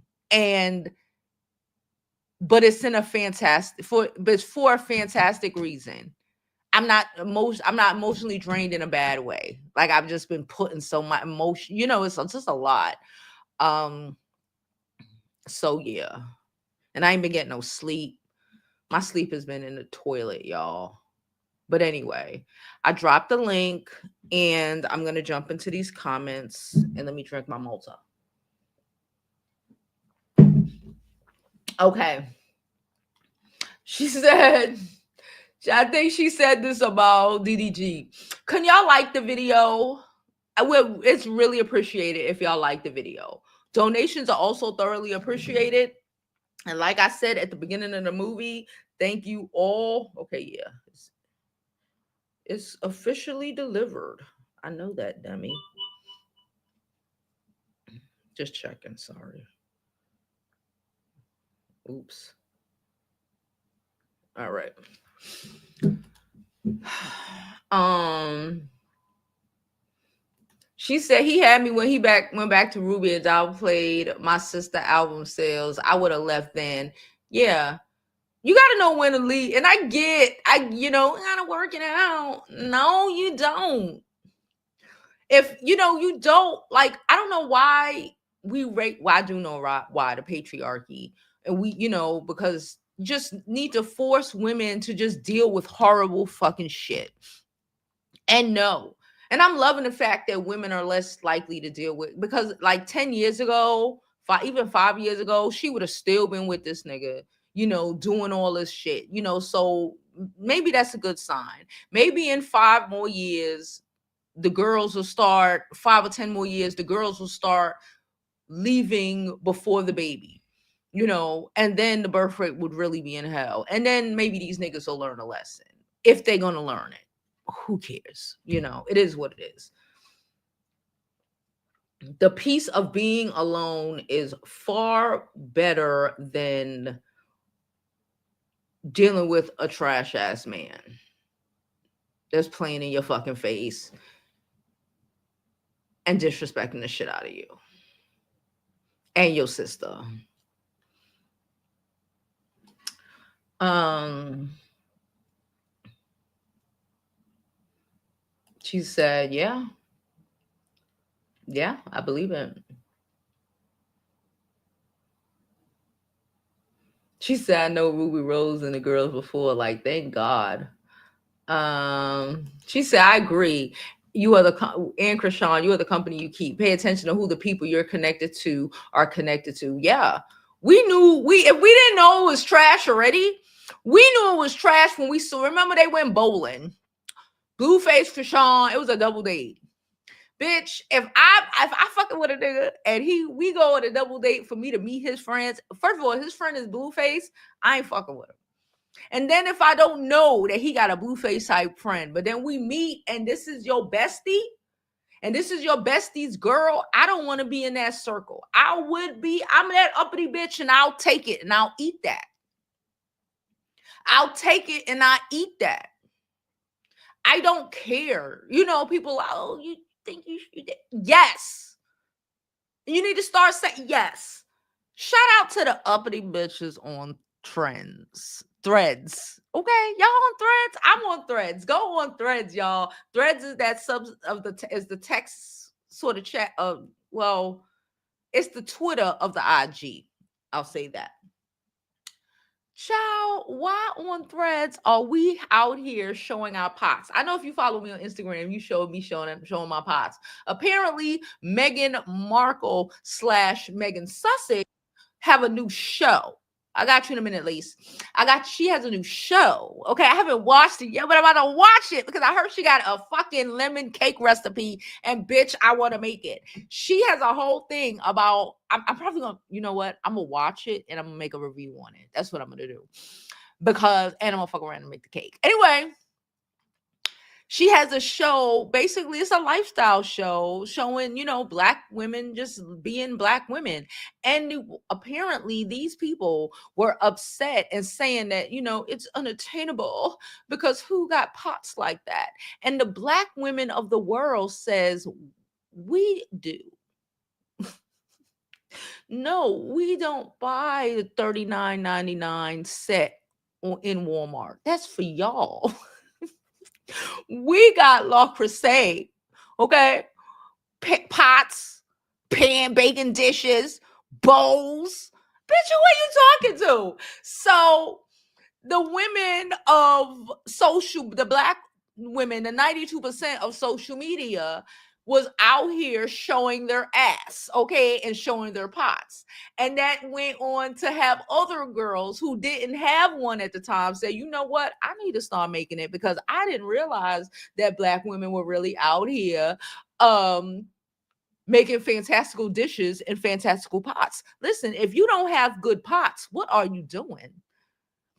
[SPEAKER 1] But it's for a fantastic reason. I'm not emotionally drained in a bad way. Like I've just been putting so much emotion, it's just a lot. So yeah, and I ain't been getting no sleep. My sleep has been in the toilet, y'all. But anyway, I dropped the link, and I'm gonna jump into these comments, and let me drink my Malta. Okay. She said, I think she said this about DDG. Can y'all like the video? It's really appreciated if y'all like the video. Donations are also thoroughly appreciated. And like I said at the beginning of the movie, thank you all. Okay, yeah. It's officially delivered. I know that, dummy. Just checking, sorry. Oops. All right. She said he had me when he went back to Ruby and downplayed my sister album sales. I would have left then. Yeah. You got to know when to leave. And I gotta work it out. No, you don't. If, you don't, like, I don't know why I do know why the patriarchy. And because you just need to force women to just deal with horrible fucking shit. And no. And I'm loving the fact that women are less likely to deal with, because like 10 years ago, even 5 years ago, she would have still been with this nigga, doing all this shit, so maybe that's a good sign. Maybe in 5 more years, the girls will start, 5 or 10 more years, the girls will start leaving before the baby. and then the birth rate would really be in hell. And then maybe these niggas will learn a lesson if they're going to learn it. Who cares? It is what it is. The peace of being alone is far better than dealing with a trash ass man that's playing in your fucking face and disrespecting the shit out of you and your sister. She said, yeah, I believe it. She said, I know Ruby Rose and the girls before. Like, thank God. She said, I agree. You are and Krishan, you are the company you keep. Pay attention to who the people you're connected to are connected to. Yeah. We knew if we didn't know it was trash already, we knew it was trash when we saw. Remember, they went bowling. Blueface Krishan, it was a double date. Bitch, if I fucking with a nigga and we go on a double date for me to meet his friends. First of all, his friend is Blueface. I ain't fucking with him. And then if I don't know that he got a Blueface type friend, but then we meet and this is your bestie and this is your bestie's girl, I don't want to be in that circle. I'm that uppity bitch and I'll take it and I'll eat that. I'll take it and I eat that. I don't care. People, oh, you think you should? Yes. You need to start saying yes. Shout out to the uppity bitches on threads. Okay, y'all on Threads? I'm on Threads. Go on Threads, y'all. Threads is that is the text sort of chat of, well, it's the Twitter of the IG. I'll say that. Child, why on Threads are we out here showing our pots? I know if you follow me on Instagram, you showed me showing my pots. Apparently, Meghan Markle / Megan Sussex have a new show. I got you in a minute, Lise. She has a new show. Okay, I haven't watched it yet, but I'm about to watch it because I heard she got a fucking lemon cake recipe, and bitch, I want to make it. She has a whole thing about, I'm probably going to, you know what? I'm going to watch it and I'm going to make a review on it. That's what I'm going to do. And I'm going to fuck around and make the cake. Anyway, she has a show, basically it's a lifestyle show showing, Black women just being Black women. And apparently these people were upset and saying that, it's unattainable because who got pots like that? And the Black women of the world says, we do. No, we don't buy the $39.99 set in Walmart. That's for y'all. We got La Crusade, okay? Pots, baking dishes, bowls. Bitch, who are you talking to? So the women of the Black women, the 92% of social media was out here showing their ass, okay, and showing their pots. And that went on to have other girls who didn't have one at the time say, you know what, I need to start making it because I didn't realize that Black women were really out here making fantastical dishes and fantastical pots. Listen, if you don't have good pots, what are you doing?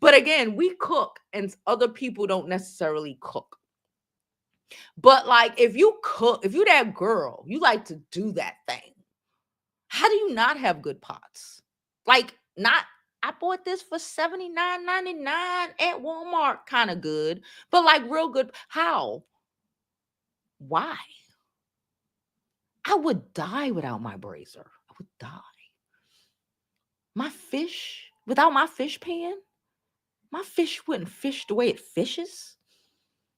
[SPEAKER 1] But again, we cook and other people don't necessarily cook. But like, if you that girl, you like to do that thing. How do you not have good pots? Like, I bought this for $79.99 at Walmart, kind of good, but like real good. How? Why? I would die without my brazier. I would die. Without my fish pan, my fish wouldn't fish the way it fishes.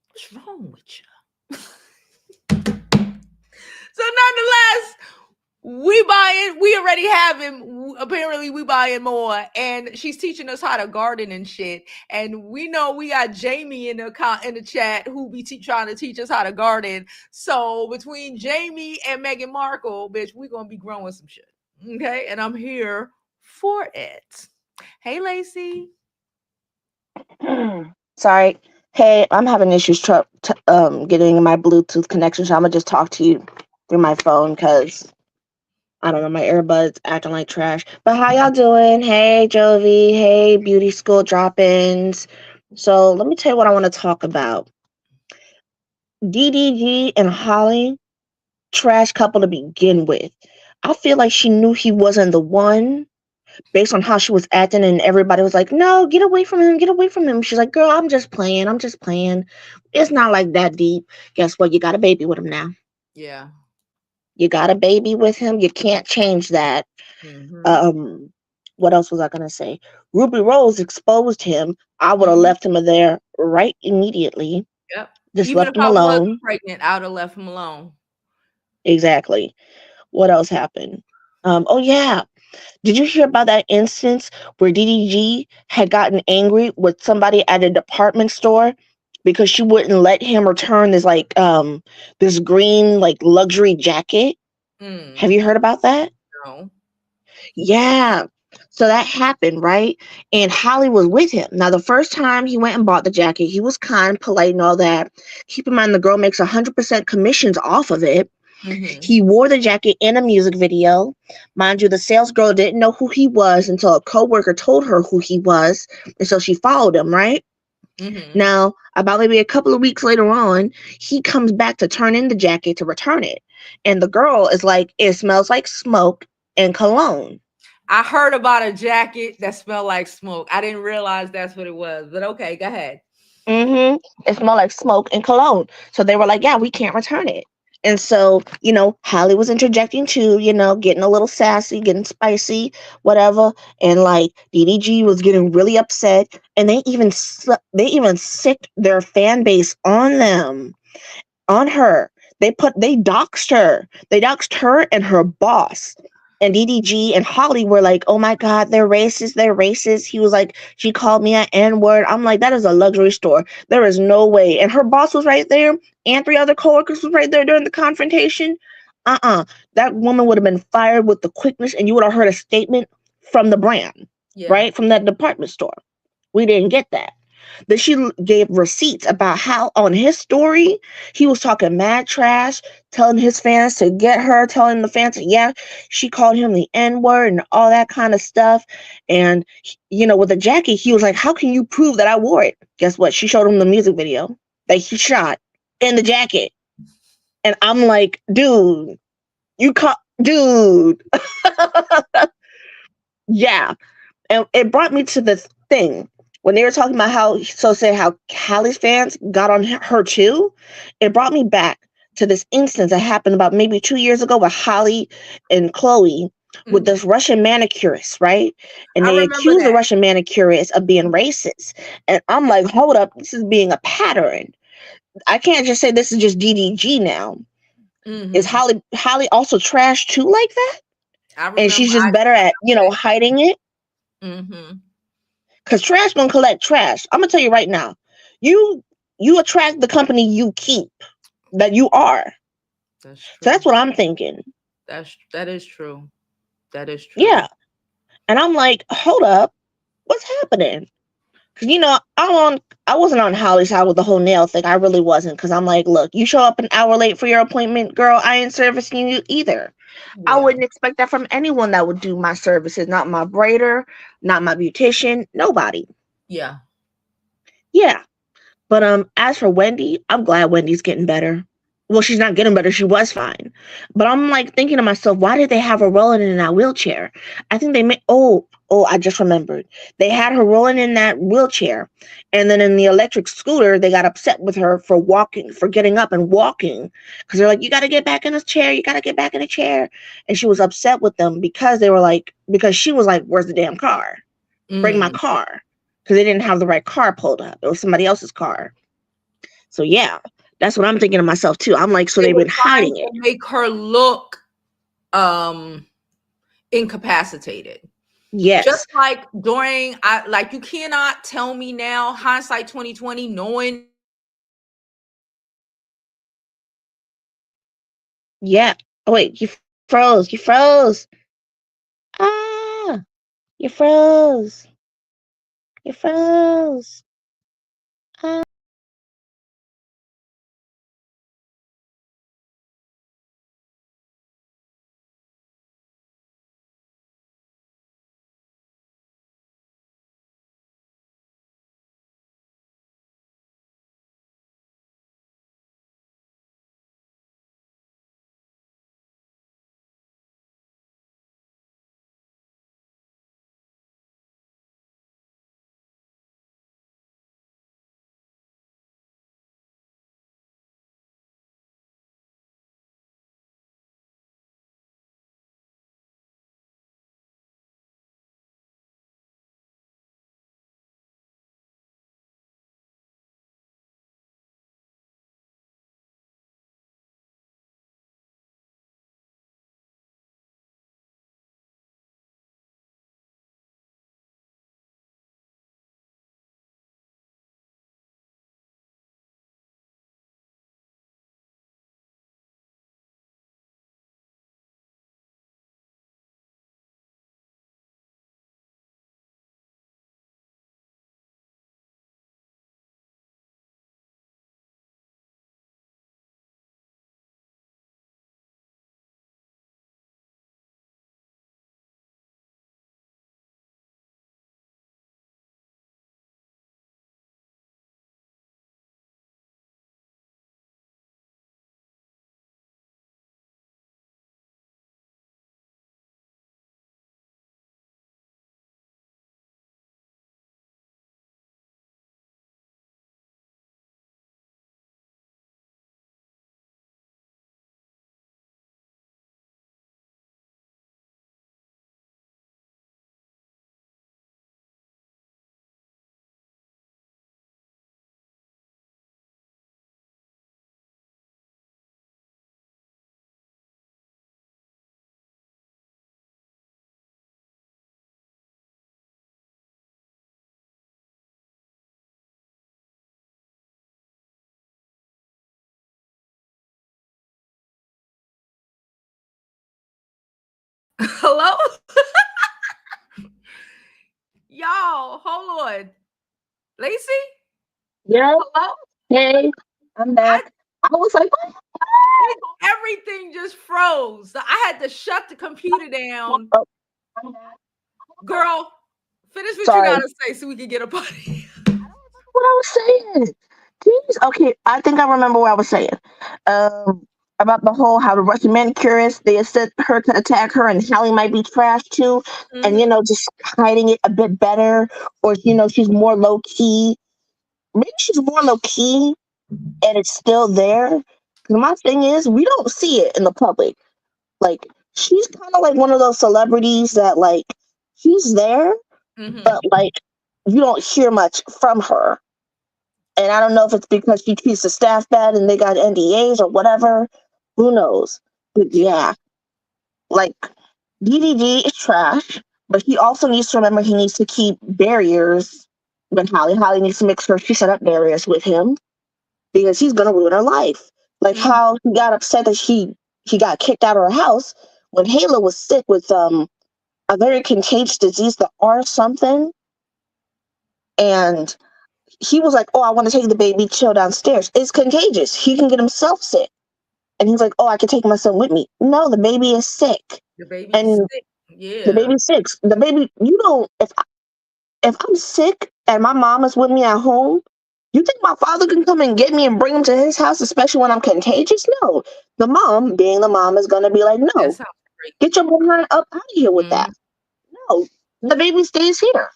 [SPEAKER 1] What's wrong with you? So nonetheless, we already have him. Apparently we buying more, and she's teaching us how to garden and shit. And we know we got Jamie in the chat who be trying to teach us how to garden. So between Jamie and Meghan Markle, bitch, we gonna be growing some shit. Okay, and I'm here for it. Hey, Lacey.
[SPEAKER 2] Sorry. Hey, I'm having issues getting my Bluetooth connection, so I'm gonna just talk to you through my phone because I don't know, my earbuds acting like trash. But how y'all doing? Hey, Jovi. Hey, Beauty School drop-ins. So let me tell you what I want to talk about. DDG and Holly, trash couple to begin with. I feel like she knew he wasn't the one based on how she was acting, and everybody was like, no, get away from him, get away from him. She's like, girl, I'm just playing. I'm just playing. It's not like that deep. Guess what? You got a baby with him now.
[SPEAKER 1] Yeah.
[SPEAKER 2] You got a baby with him. You can't change that.
[SPEAKER 1] Mm-hmm.
[SPEAKER 2] What else was I gonna say? Ruby Rose exposed him. I would have
[SPEAKER 1] Mm-hmm.
[SPEAKER 2] left him there right immediately.
[SPEAKER 1] Yep.
[SPEAKER 2] Just
[SPEAKER 1] Even
[SPEAKER 2] left
[SPEAKER 1] if
[SPEAKER 2] him
[SPEAKER 1] I wasn't
[SPEAKER 2] alone.
[SPEAKER 1] pregnant, I'd have left him alone.
[SPEAKER 2] Exactly. What else happened? Oh yeah. Did you hear about that instance where DDG had gotten angry with somebody at a department store because she wouldn't let him return this green like luxury jacket? Have
[SPEAKER 1] Mm.
[SPEAKER 2] you heard about that?
[SPEAKER 1] No.
[SPEAKER 2] Yeah. So that happened, right? And Holly was with him. Now, the first time he went and bought the jacket, he was kind, polite, and all that. Keep in mind, the girl makes 100% commissions off of it.
[SPEAKER 1] Mm-hmm.
[SPEAKER 2] He wore the jacket in a music video. Mind you, the sales girl didn't know who he was until a coworker told her who he was. And so she followed him, right?
[SPEAKER 1] Mm-hmm.
[SPEAKER 2] Now, about maybe a couple of weeks later on, he comes back to turn in the jacket to return it. And the girl is like, it smells like smoke and cologne.
[SPEAKER 1] I heard about a jacket that smelled like smoke. I didn't realize that's what it was, but okay, go ahead.
[SPEAKER 2] It smelled like smoke and cologne. So they were like, yeah, we can't return it. And so, Holly was interjecting too, getting a little sassy, getting spicy, whatever. And like DDG was getting really upset. And they even sicked their fan base on them, on her. They doxed her. They doxed her and her boss. And DDG and Holly were like, oh my God, they're racist. They're racist. He was like, she called me an N-word. I'm like, that is a luxury store. There is no way. And her boss was right there. And 3 other coworkers was right there during the confrontation. That woman would have been fired with the quickness, and you would have heard a statement from the brand,
[SPEAKER 1] Yeah.
[SPEAKER 2] right? From that department store. We didn't get that. Then she gave receipts about how on his story he was talking mad trash, telling his fans to get her, telling the fans, yeah, she called him the N-word and all that kind of stuff. And with the jacket, he was like, how can you prove that I wore it? Guess what? She showed him the music video that he shot in the jacket. And I'm like, dude, dude. Yeah. And it brought me to this thing when they were talking about how Hallie's fans got on her too. It brought me back to this instance that happened about maybe 2 years ago with Holly and Chloe with
[SPEAKER 1] Mm-hmm.
[SPEAKER 2] this Russian manicurist, right? And
[SPEAKER 1] I
[SPEAKER 2] they
[SPEAKER 1] remember
[SPEAKER 2] accused the
[SPEAKER 1] that.
[SPEAKER 2] Russian manicurist of being racist. And I'm like, hold up, this is being a pattern. I can't just say this is just DDG now. Is
[SPEAKER 1] Mm-hmm.
[SPEAKER 2] Holly also trash too like that?
[SPEAKER 1] I
[SPEAKER 2] And
[SPEAKER 1] remember.
[SPEAKER 2] she's just better at, hiding it?
[SPEAKER 1] Mm-hmm.
[SPEAKER 2] Because trash gonna collect trash. I'm gonna tell you right now. You attract the company you keep, that you are.
[SPEAKER 1] That's
[SPEAKER 2] So
[SPEAKER 1] true.
[SPEAKER 2] that's what I'm thinking.
[SPEAKER 1] That is true. That is true.
[SPEAKER 2] Yeah. And I'm like, hold up, what's happening? Because I wasn't on Holly's side with the whole nail thing. I really wasn't. Because I'm like, look, you show up an hour late for your appointment, girl. I ain't servicing you either. I
[SPEAKER 1] Yeah.
[SPEAKER 2] wouldn't expect that from anyone that would do my services. Not my braider, not my beautician, nobody.
[SPEAKER 1] Yeah.
[SPEAKER 2] Yeah. But as for Wendy, I'm glad Wendy's getting better. Well, she's not getting better. She was fine. But I'm like thinking to myself, why did they have her rolling in that wheelchair? I think they made, I just remembered. They had her rolling in that wheelchair. And then in the electric scooter, they got upset with her for getting up and walking. Because they're like, you got to get back in this chair. You got to get back in the chair. And she was upset with them because she was like, where's the damn car? Bring my
[SPEAKER 1] Mm.
[SPEAKER 2] car. Because they didn't have the right car pulled up. It was somebody else's car. So yeah, that's what I'm thinking to myself too. I'm like, so
[SPEAKER 1] They
[SPEAKER 2] they've
[SPEAKER 1] were
[SPEAKER 2] been
[SPEAKER 1] trying
[SPEAKER 2] hiding
[SPEAKER 1] to
[SPEAKER 2] it.
[SPEAKER 1] make her look um incapacitated. Just
[SPEAKER 2] Yes.
[SPEAKER 1] like like you cannot tell me now, hindsight 2020, knowing
[SPEAKER 2] Yeah. Oh wait, you froze. You froze. Ah, you froze. You froze. Ah.
[SPEAKER 1] Hello? Y'all, hold on. Lacey?
[SPEAKER 2] Yeah. Hey, I'm
[SPEAKER 1] I
[SPEAKER 2] back. I was like, what?
[SPEAKER 1] everything just froze. So I had to shut the computer down.
[SPEAKER 2] Oh, I'm back.
[SPEAKER 1] Girl, finish what you
[SPEAKER 2] Sorry.
[SPEAKER 1] gotta say so we can get up out of here.
[SPEAKER 2] What I was saying. Jeez. Okay, I think I remember what I was saying. Um, about the whole how the Russian manicurist they had sent her to attack her, and Hallie might be trash too, and
[SPEAKER 1] Mm-hmm.
[SPEAKER 2] just hiding it a bit better, or she's more low key. Maybe she's more low key, and it's still there. 'Cause my thing is, we don't see it in the public. Like she's kind of like one of those celebrities that like she's there, but
[SPEAKER 1] Mm-hmm.
[SPEAKER 2] like you don't hear much from her. And I don't know if it's because she treats the staff bad and they got NDAs or whatever. Who knows? But yeah, like DDG is trash, but he also needs to remember he needs to keep barriers with Holly. Holly needs to make sure she set up barriers with him because he's gonna ruin her life. Like
[SPEAKER 1] Mm-hmm.
[SPEAKER 2] how he got upset that he got kicked out of her house when Hayla was sick with a very contagious disease, the R something, and he was like, "Oh, I want to take the baby chill downstairs. It's contagious. He can get himself sick." And he's like, "Oh, I can take my son with me." No, the baby is sick,
[SPEAKER 1] The baby's
[SPEAKER 2] and
[SPEAKER 1] sick.
[SPEAKER 2] the
[SPEAKER 1] Yeah.
[SPEAKER 2] baby's sick. The baby, you don't. If I'm sick and my mom is with me at home, you think my father can come and get me and bring him to his house, especially when I'm contagious? No, the mom, being the mom, is gonna be like,
[SPEAKER 1] That
[SPEAKER 2] "No,
[SPEAKER 1] sounds great.
[SPEAKER 2] get your behind up out of here with that."
[SPEAKER 1] Mm-hmm.
[SPEAKER 2] No, the baby stays here.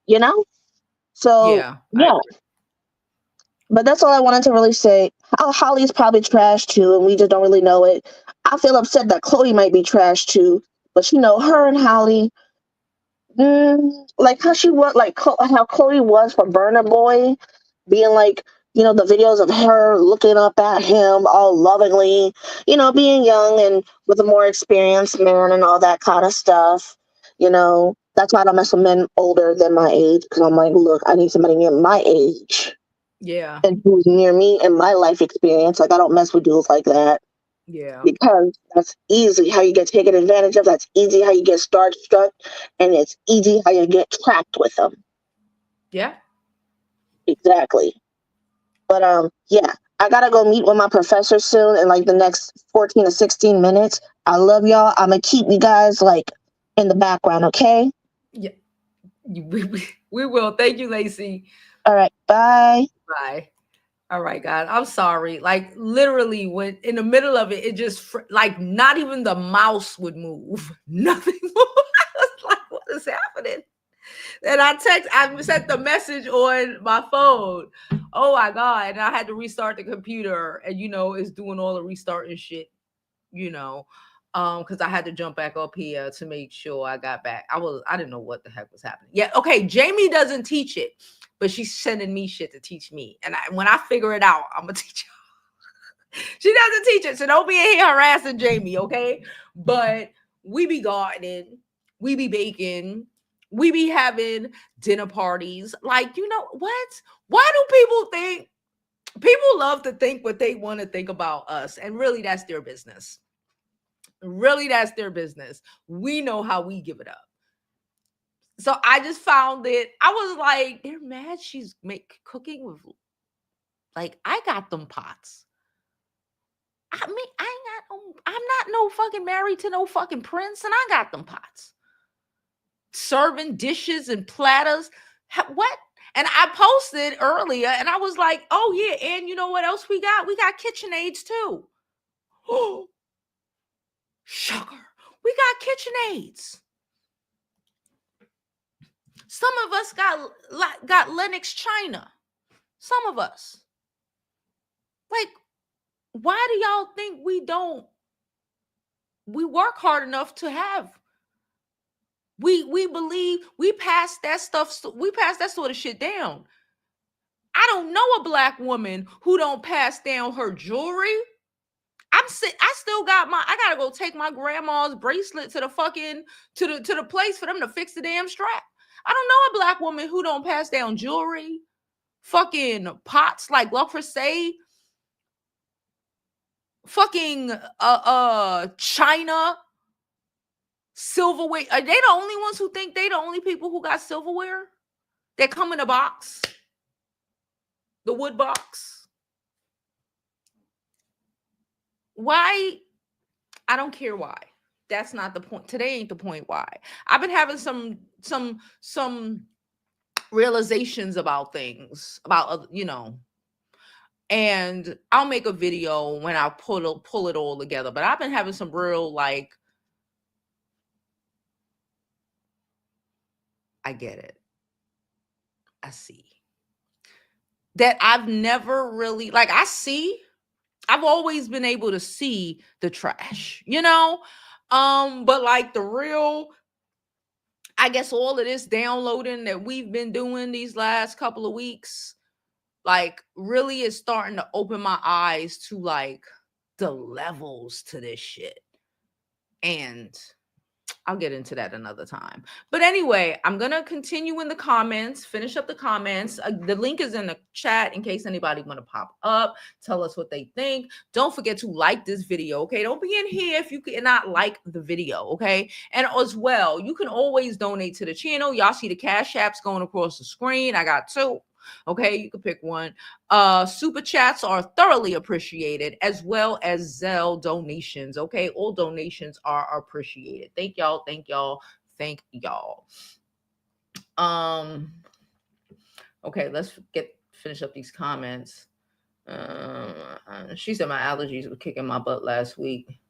[SPEAKER 2] You know. So
[SPEAKER 1] Yeah, I
[SPEAKER 2] yeah, but that's all I wanted to really say. Holly's probably trash too, and we just don't really know it. I feel upset that Chloe might be trash too, but her and Holly, like how she was, like how Chloe was for Burner Boy, being like, the videos of her looking up at him all lovingly, being young and with a more experienced man and all that kind of stuff. That's why I don't mess with men older than my age because I'm like, look, I need somebody near my age
[SPEAKER 1] yeah,
[SPEAKER 2] and who's near me and my life experience. Like I don't mess with dudes like that
[SPEAKER 1] yeah,
[SPEAKER 2] because that's easy how you get taken advantage of. That's easy how you get starstruck, and it's easy how you get trapped with them.
[SPEAKER 1] yeah.
[SPEAKER 2] Exactly. But yeah, I gotta go meet with my professor soon in like the next 14 to 16 minutes. I love y'all. I'm gonna keep you guys like in the background, okay?
[SPEAKER 1] Yeah. We will. Thank you, Lacey.
[SPEAKER 2] All right, bye.
[SPEAKER 1] Bye. All right, God. I'm sorry. Like literally, when in the middle of it, it just like not even the mouse would move. Nothing. Moved. I was like, what is happening? And I sent the message on my phone. Oh my God. And I had to restart the computer. And it's doing all the restarting shit, you know. Because I had to jump back up here to make sure I got back. I didn't know what the heck was happening. Yeah, okay. Jamie doesn't teach it, but she's sending me shit to teach me. And when I figure it out, I'm gonna teach her. She doesn't teach it, so don't be in here harassing Jamie, okay? But we be gardening, we be baking, we be having dinner parties. Like, you know what? Why do people love to think what they want to think about us? And really, that's their business. Really, that's their business. We know how we give it up. So I just found it. I was like, they're mad she's make cooking with like I got them pots. I mean, I'm not no fucking married to no fucking prince, and I got them pots. Serving dishes and platters. What? And I posted earlier and I was like, oh yeah, and you know what else we got? We got KitchenAids too. Oh, sugar. We got KitchenAids. Some of us got Lennox China. Some of us. Like, why do y'all think we work hard enough to have? We believe we pass that stuff, we pass that sort of shit down. I don't know a black woman who don't pass down her jewelry. I still got I gotta go take my grandma's bracelet to the fucking to the place for them to fix the damn strap. I don't know a black woman who don't pass down jewelry, fucking pots like La Crusade, fucking China silverware. Are they the only ones who think they the only people who got silverware that come in a box? The wood box. Why? I don't care why. That's not the point. Today ain't the point why. I've been having some realizations about things, about and I'll make a video when I pull it all together. But I've been having some real, like, I get it. I see. That I've never really, like, I've always been able to see the trash, but like the real, I guess all of this downloading that we've been doing these last couple of weeks, like, really is starting to open my eyes to, like, the levels to this shit. And I'll get into that another time. But anyway, I'm going to continue in the comments, finish up the comments. The link is in the chat in case anybody want to pop up, tell us what they think. Don't forget to like this video, okay? Don't be in here if you cannot like the video, okay? And as well, you can always donate to the channel. Y'all see the Cash Apps going across the screen. I got 2. Okay, you can pick one. Super chats are thoroughly appreciated, as well as Zelle donations. Okay, all donations are appreciated. Thank y'all. Thank y'all. Thank y'all. Okay, let's finish up these comments. She said my allergies were kicking my butt last week.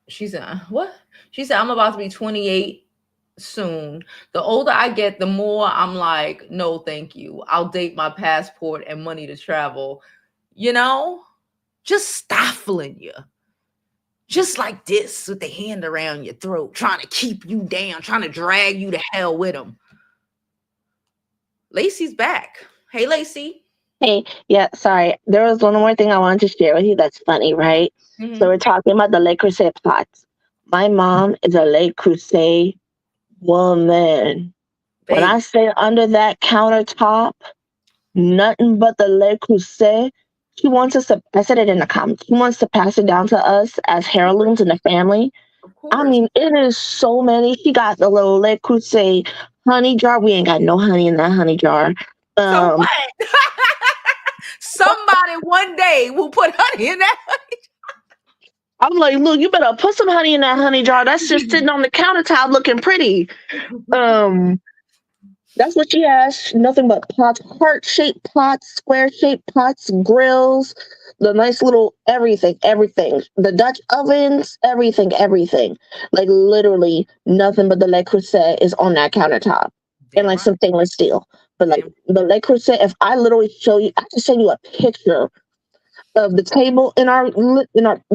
[SPEAKER 1] She said, what? She said, I'm about to be 28 soon. The older I get, the more I'm like, no, thank you. I'll date my passport and money to travel. Just stifling you. Just like this, with the hand around your throat, trying to keep you down, trying to drag you to hell with them. Lacey's back. Hey, Lacey.
[SPEAKER 2] Hey, yeah, sorry. There was one more thing I wanted to share with you that's funny, right?
[SPEAKER 1] Mm-hmm.
[SPEAKER 2] So we're talking about the Le Creuset pots. My mom is a Le Creuset woman.
[SPEAKER 1] Babe.
[SPEAKER 2] When I say under that countertop, nothing but the Le Creuset. She wants us to, I said it in the comments, she wants to pass it down to us as heirlooms in the family.
[SPEAKER 1] Of course.
[SPEAKER 2] I mean, it is so many. She got the little Le Creuset honey jar. We ain't got no honey in that honey jar.
[SPEAKER 1] So what? Somebody one day will put honey in that honey jar.
[SPEAKER 2] I'm like, look, you better put some honey in that honey jar. That's just sitting on the countertop looking pretty. That's what she has. Nothing but pots, heart-shaped pots, square-shaped pots, grills, the nice little everything. The Dutch ovens, everything. Like, literally nothing but the Le Creuset is on that countertop. And like some stainless steel. But like the Le Creuset, if I literally show you, I have to send you a picture of the table in our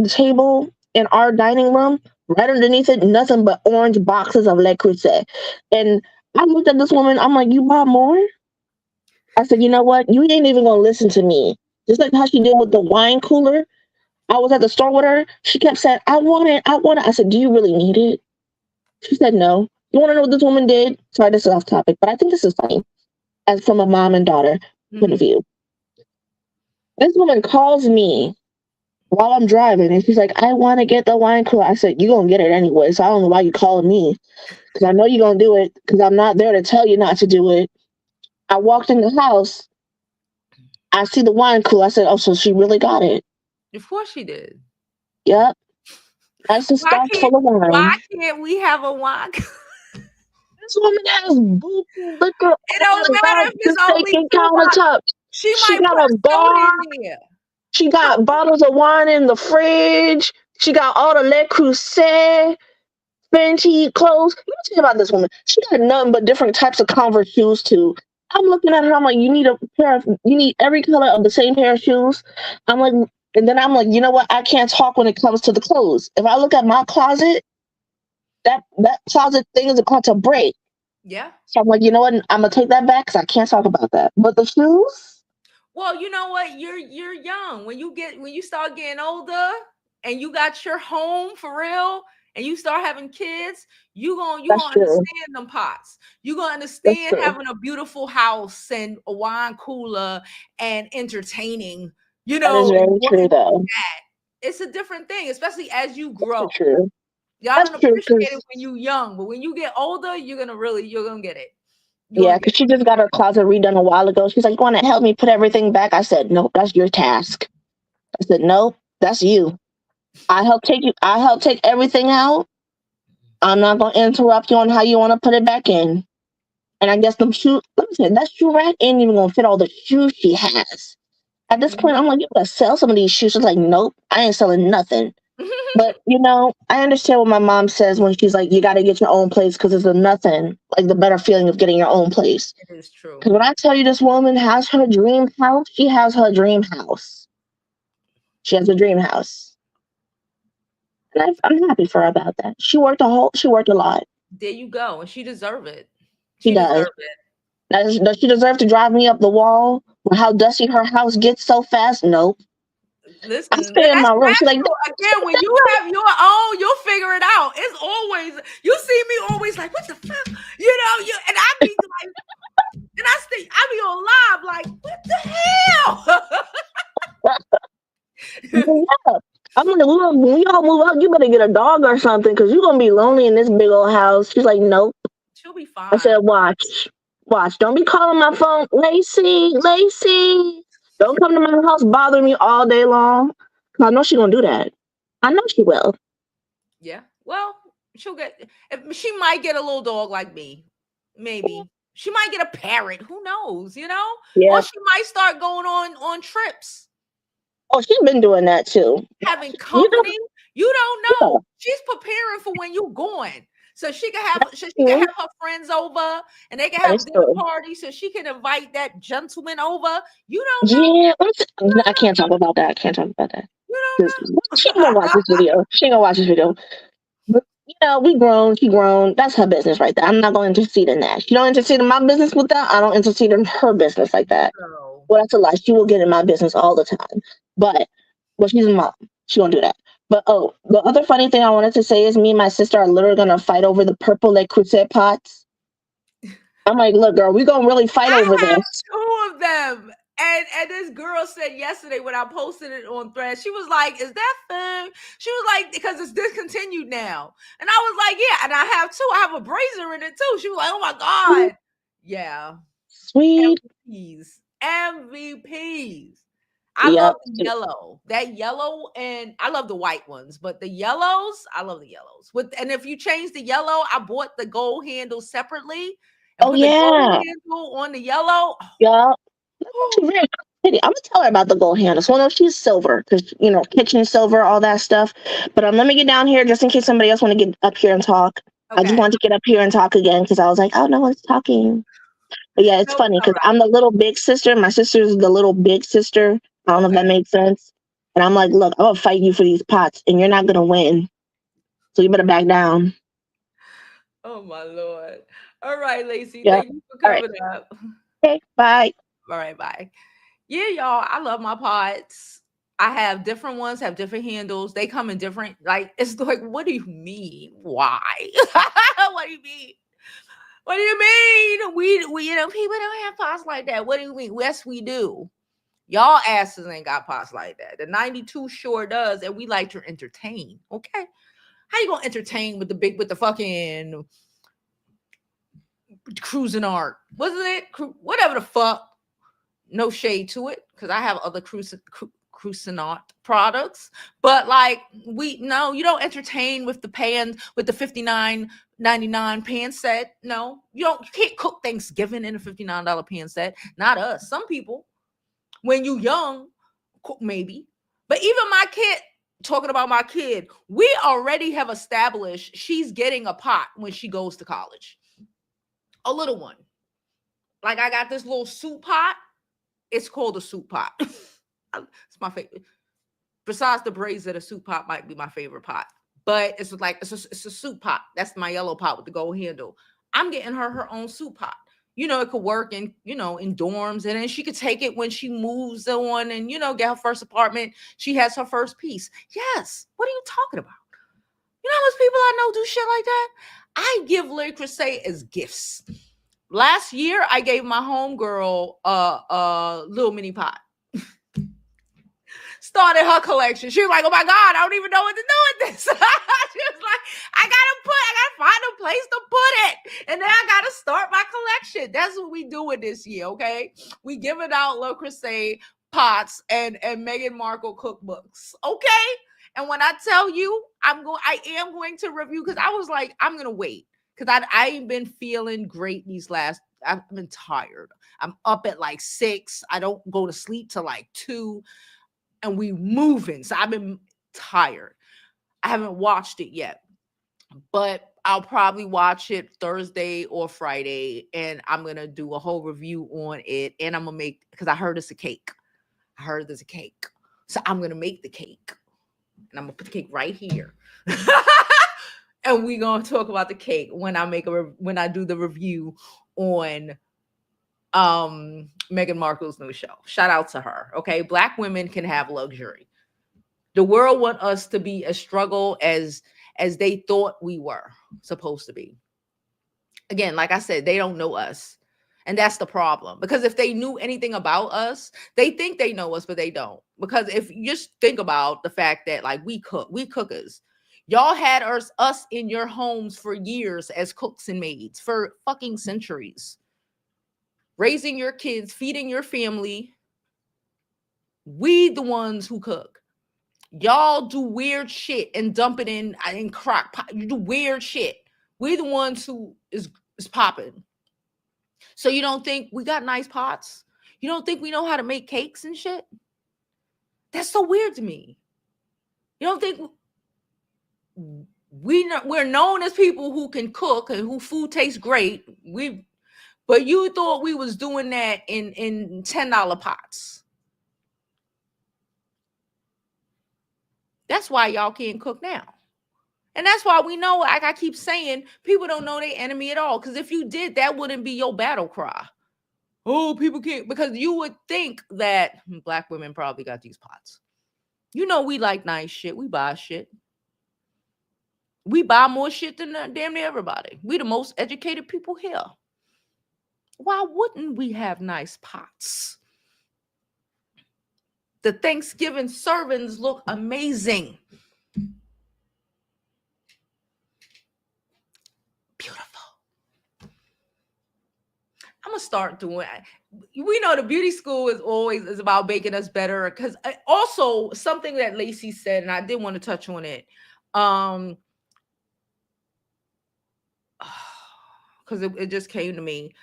[SPEAKER 2] table in our dining room. Right underneath it, nothing but orange boxes of Le Creuset. And I looked at this woman. I'm like, you bought more? I said, you know what? You ain't even gonna listen to me. Just like how she did with the wine cooler. I was at the store with her. She kept saying, I want it. I said, do you really need it? She said, no. You want to know what this woman did? Sorry, this is off topic, but I think this is funny, as from a mom and daughter point of view. This woman calls me while I'm driving, and she's like, I want to get the wine cooler. I said, you're going to get it anyway, so I don't know why you're calling me, because I know you're going to do it, because I'm not there to tell you not to do it. I walked in the house. I see the wine cooler. I said, oh, so she really got it.
[SPEAKER 1] Of course she did.
[SPEAKER 2] Yep. That's a stock full of wine.
[SPEAKER 1] Why can't we have a wine cooler?
[SPEAKER 2] This woman has buku liquor.
[SPEAKER 1] It don't matter if it's only 2
[SPEAKER 2] countertop.
[SPEAKER 1] She
[SPEAKER 2] got
[SPEAKER 1] put
[SPEAKER 2] a bar
[SPEAKER 1] in there.
[SPEAKER 2] She got bottles of wine in the fridge. She got all the Le Creuset, Fenty clothes. Let me tell you about this woman. She got nothing but different types of Converse shoes too. I'm looking at her. I'm like, you need every color of the same pair of shoes. I'm like, and then I'm like, you know what? I can't talk when it comes to the clothes. If I look at my closet, that closet thing is about to break.
[SPEAKER 1] Yeah.
[SPEAKER 2] So I'm like, you know what? I'm gonna take that back because I can't talk about that. But the shoes.
[SPEAKER 1] Well, you know what? You're young. When you start getting older and you got your home for real and you start having kids, you gonna understand them pots. You gonna understand having a beautiful house and a wine cooler and entertaining you
[SPEAKER 2] That is
[SPEAKER 1] know,
[SPEAKER 2] very
[SPEAKER 1] and
[SPEAKER 2] true, though.
[SPEAKER 1] it's a different thing, especially as you
[SPEAKER 2] That's
[SPEAKER 1] grow.
[SPEAKER 2] true.
[SPEAKER 1] Y'all
[SPEAKER 2] That's
[SPEAKER 1] don't
[SPEAKER 2] true,
[SPEAKER 1] appreciate it
[SPEAKER 2] because
[SPEAKER 1] when you young, but when you get older, you're gonna get it. You're
[SPEAKER 2] yeah,
[SPEAKER 1] gonna get
[SPEAKER 2] because she just got her closet redone a while ago. She's like, "You want to help me put everything back?" I said, "Nope, that's your task." I said, "Nope, that's you. I help take you. I help take everything out. I'm not gonna interrupt you on how you want to put it back in." And I guess them shoes. Let me say that shoe rack ain't even gonna fit all the shoes she has. At this point,
[SPEAKER 1] it.
[SPEAKER 2] I'm like, "You gotta sell some of these shoes." She's like, "Nope, I ain't selling nothing." But I understand what my mom says when she's like, "You got to get your own place because it's a nothing like the better feeling of getting your own place."
[SPEAKER 1] It is true.
[SPEAKER 2] Because when I tell you this woman has her dream house, she has her dream house. She has a dream house, and I'm happy for her about that. She worked a lot.
[SPEAKER 1] There you go, and she deserve it.
[SPEAKER 2] She
[SPEAKER 1] She
[SPEAKER 2] does.
[SPEAKER 1] deserve it.
[SPEAKER 2] Does she deserve to drive me up the wall? How dusty her house gets so fast? Nope. I
[SPEAKER 1] Listen,
[SPEAKER 2] stay in my
[SPEAKER 1] that's
[SPEAKER 2] room. She's like,
[SPEAKER 1] natural. Again, when you have your own, you'll figure it out. It's always you see me always like, what the fuck? And I be like, and I be on live like, what the hell?
[SPEAKER 2] yeah. I'm like, look, when we all move out, you better get a dog or something because you're gonna be lonely in this big old house. She's like, nope.
[SPEAKER 1] She'll be
[SPEAKER 2] I
[SPEAKER 1] fine.
[SPEAKER 2] said, watch. Don't be calling my phone, Lacey. Don't come to my house bothering me all day long. 'Cause I know she gonna do that. I know she will.
[SPEAKER 1] Yeah. Well, she'll get. She might get a little dog like me. Maybe she might get a parrot. Who knows? Or
[SPEAKER 2] Yeah.
[SPEAKER 1] she might start going on trips.
[SPEAKER 2] Oh, she's been doing that too.
[SPEAKER 1] Having
[SPEAKER 2] You know,
[SPEAKER 1] company. You don't
[SPEAKER 2] yeah,
[SPEAKER 1] know. She's preparing for when you're going. So she can
[SPEAKER 2] true.
[SPEAKER 1] have her friends over and they can
[SPEAKER 2] That
[SPEAKER 1] have
[SPEAKER 2] is
[SPEAKER 1] dinner
[SPEAKER 2] true.
[SPEAKER 1] parties so she can invite that gentleman over. You don't know.
[SPEAKER 2] Yeah,
[SPEAKER 1] You
[SPEAKER 2] I
[SPEAKER 1] don't
[SPEAKER 2] can't talk about that. I can't talk about that.
[SPEAKER 1] know.
[SPEAKER 2] 'Cause she
[SPEAKER 1] You
[SPEAKER 2] ain't gonna watch
[SPEAKER 1] don't
[SPEAKER 2] this video. She ain't gonna watch this video. But, we grown. She grown. That's her business right there. I'm not going to intercede in that. She don't intercede in my business with that. I don't intercede in her business like that.
[SPEAKER 1] know.
[SPEAKER 2] Well, that's a lie. She will get in my business all the time. But, well, she's a mom. She won't do that. But, oh, the other funny thing I wanted to say is me and my sister are literally going to fight over the purple Le Creuset pots. I'm like, look, girl, we going to really fight
[SPEAKER 1] I
[SPEAKER 2] over
[SPEAKER 1] have
[SPEAKER 2] this.
[SPEAKER 1] two of them. And this girl said yesterday when I posted it on Thread, she was like, "Is that thing?" She was like, "Because it's discontinued now." And I was like, "Yeah." And I have two. I have a brazier in it too. She was like, "Oh my god, yeah."
[SPEAKER 2] Sweet.
[SPEAKER 1] MVPs, MVPs. I love
[SPEAKER 2] Yep.
[SPEAKER 1] the yellow, that yellow, and I love the white ones, but the yellows, I love the yellows. And if you change the yellow, I bought the gold handle separately and
[SPEAKER 2] Oh,
[SPEAKER 1] put the gold
[SPEAKER 2] yeah.
[SPEAKER 1] handle on the yellow.
[SPEAKER 2] Yup. That's
[SPEAKER 1] Oh,
[SPEAKER 2] actually very pretty. I'm gonna tell her about the gold handles. Well, no, she's silver because kitchen silver, all that stuff. But let me get down here just in case somebody else want to get up here and talk. I just
[SPEAKER 1] okay.
[SPEAKER 2] wanted to get up here and talk again because I was like, oh, no one's talking. But yeah, it's
[SPEAKER 1] No, it's
[SPEAKER 2] funny
[SPEAKER 1] all
[SPEAKER 2] because
[SPEAKER 1] right.
[SPEAKER 2] I'm the little big sister. My sister's the little big sister. I don't know if
[SPEAKER 1] Okay.
[SPEAKER 2] that makes sense. And I'm like, look, I'm gonna fight you for these pots, and you're not gonna win. So you better back down.
[SPEAKER 1] Oh my Lord. All right, Lacey.
[SPEAKER 2] Yeah.
[SPEAKER 1] Thank you for
[SPEAKER 2] All right.
[SPEAKER 1] coming up.
[SPEAKER 2] Okay. Bye.
[SPEAKER 1] All right, bye. Yeah, y'all. I love my pots. I have different ones, have different handles. They come in different, like, it's like, what do you mean? Why? What do you mean? What do you mean? We people don't have pots like that. What do you mean? Yes, we do. Y'all asses ain't got pots like that. The 92 sure does, and we like to entertain. Okay. How you gonna entertain with the fucking cruising art? Wasn't it? Whatever the fuck. No shade to it, because I have other Cruisinart products, but like no, you don't entertain with the pan with the 59.99 pan set. No, you can't cook Thanksgiving in a $59 pan set. Not us. Some people, when you young, maybe. But even my kid, talking about my kid, we already have established she's getting a pot when she goes to college. A little one. Like I got this little soup pot. It's called a soup pot. It's my favorite. Besides the brazier, the soup pot might be my favorite pot. But it's a soup pot. That's my yellow pot with the gold handle. I'm getting her own soup pot. It could work in dorms, and then she could take it when she moves on and get her first apartment. She has her first piece. Yes. What are you talking about? You know how much people I know do shit like that? I give Le Creuset as gifts. Last year, I gave my homegirl a little mini pot. started her collection. She was like, oh my God, I don't even know what to do with this. She was like, I gotta find a place to put it. And then I gotta start my collection. That's what we doing this year, okay? We giving out Le Creuset pots and Meghan Markle cookbooks, okay? And when I tell you, I am going to review, because I was like, I'm gonna wait. Because I ain't been feeling great I've been tired. I'm up at like 6. I don't go to sleep till like 2. And we moving. So I've been tired. I haven't watched it yet, but I'll probably watch it Thursday or Friday, and I'm going to do a whole review on it. And I'm going to make, because I heard it's a cake. I heard there's a cake. So I'm going to make the cake, and I'm going to put the cake right here. And we're going to talk about the cake when I do the review on Meghan Markle's new show. Shout out to her. Okay. Black women can have luxury. The world want us to be as struggle as they thought we were supposed to be. Again, like I said, they don't know us. And that's the problem. Because if they knew anything about us, they think they know us, but they don't. Because if you just think about the fact that like we cookers. Y'all had us in your homes for years as cooks and maids for fucking centuries. Raising your kids, feeding your family. We the ones who cook. Y'all do weird shit and dump it in crock pot. You do weird shit. We the ones who is popping. So you don't think we got nice pots? You don't think we know how to make cakes and shit? That's so weird to me. You don't think we're known as people who can cook and who food tastes great? But you thought we was doing that in $10 pots. That's why y'all can't cook now. And that's why we know, like I keep saying, people don't know their enemy at all. Because if you did, that wouldn't be your battle cry. Oh, people can't. Because you would think that Black women probably got these pots. You know we like nice shit. We buy shit. We buy more shit than damn near everybody. We the most educated people here. Why wouldn't we have nice pots? The Thanksgiving servings look amazing. Beautiful. I'm gonna start doing. We know the beauty school is about making us better. Because also something that Lacey said, and I did want to touch on it, because it just came to me,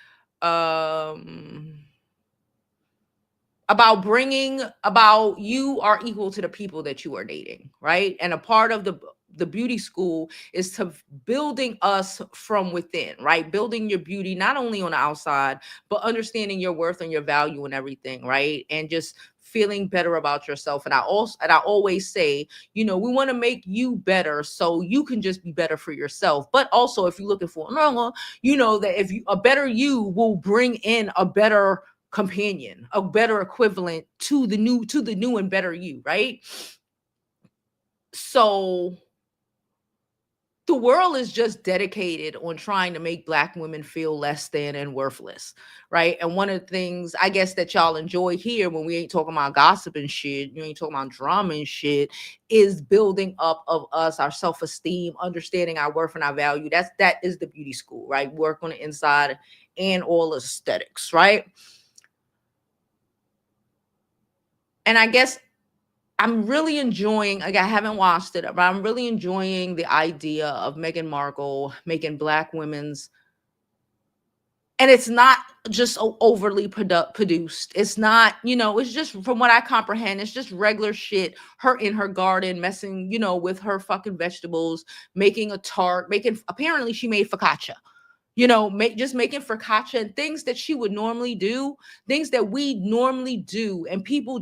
[SPEAKER 1] about you are equal to the people that you are dating, right? And a part of the beauty school is to building us from within, right? Building your beauty, not only on the outside, but understanding your worth and your value and everything, right? And just feeling better about yourself. And I always say, we want to make you better so you can just be better for yourself. But also, if you're looking for that a better you will bring in a better companion, a better equivalent to the new and better you, right? So the world is just dedicated on trying to make Black women feel less than and worthless, right? And one of the things I guess that y'all enjoy here, when we ain't talking about gossip and shit, you ain't talking about drama and shit, is building up of us, our self-esteem, understanding our worth and our value. That is the beauty school, right? Work on the inside and all aesthetics, right? And I guess I'm really enjoying, like, I haven't watched it, but I'm really enjoying the idea of Meghan Markle making Black women's, and it's not just overly produced. It's not, it's just, from what I comprehend, it's just regular shit. Her in her garden, messing, with her fucking vegetables, making a tart, apparently she made focaccia. Just making focaccia and things that she would normally do, things that we normally do, and people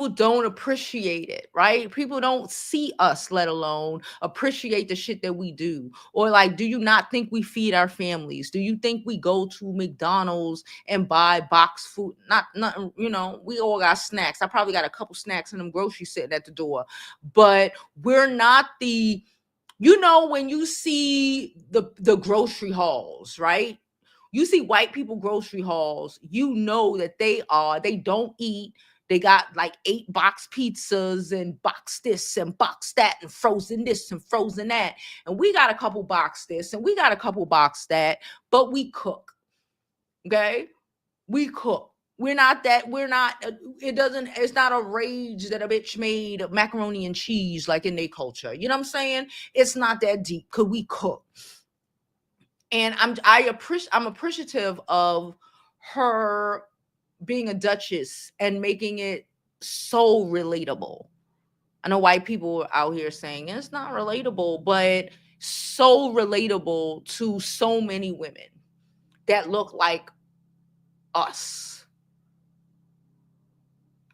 [SPEAKER 1] don't appreciate it, right? People don't see us, let alone appreciate the shit that we do. Or like, do you not think we feed our families? Do you think we go to McDonald's and buy box food? Not, we all got snacks. I probably got a couple snacks in them groceries sitting at the door, but we're not when you see the grocery hauls, right? You see white people grocery hauls, that they don't eat. They got like 8 box pizzas and box this and box that and frozen this and frozen that. And we got a couple box this and we got a couple box that, but we cook. Okay? We cook. We're not, it's not a rage that a bitch made macaroni and cheese like in their culture. You know what I'm saying? It's not that deep because we cook. And I'm appreciative of her being a duchess and making it so relatable. I know white people are out here saying it's not relatable, but so relatable to so many women that look like us.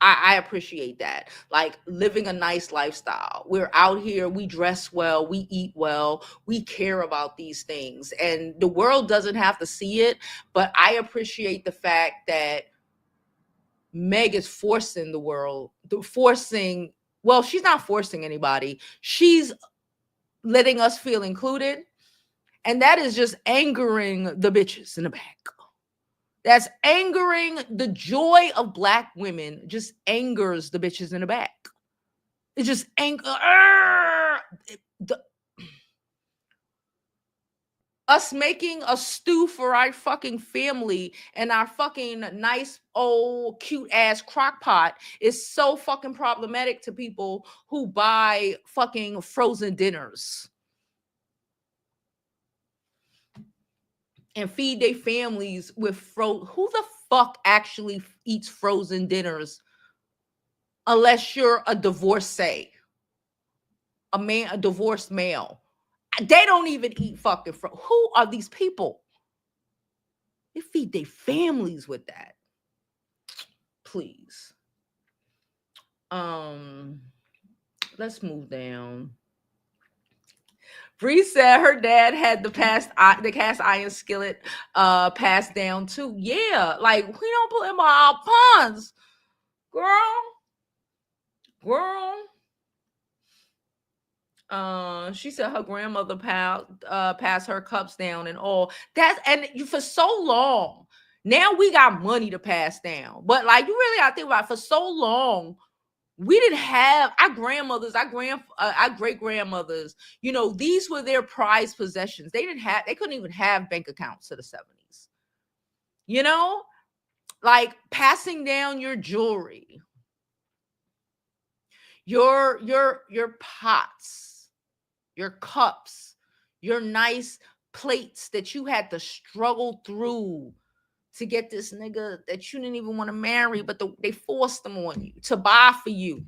[SPEAKER 1] I appreciate that. Like living a nice lifestyle. We're out here, we dress well, we eat well, we care about these things. And the world doesn't have to see it, but I appreciate the fact that Meg is forcing the world, well, she's not forcing anybody. She's letting us feel included. And that is just angering the bitches in the back. That's angering. The joy of Black women just angers the bitches in the back. It just us making a stew for our fucking family and our fucking nice old cute ass crock pot is so fucking problematic to people who buy fucking frozen dinners and feed their families with who the fuck actually eats frozen dinners unless you're a divorcee, a divorced male. They don't even eat fucking who are these people? They feed their families with that. Please. Let's move down. Bree said her dad had the cast iron skillet passed down too. Yeah, like we don't put him on our puns, girl. She said her grandmother passed her cups down and all. For so long. Now we got money to pass down, but like you really got to think about it, for so long. We didn't have our grandmothers, our great grandmothers. You know, these were their prized possessions. They couldn't even have bank accounts to the 70s. You know, like passing down your jewelry, your pots, your cups, your nice plates that you had to struggle through to get this nigga that you didn't even want to marry, but they forced them on you to buy for you,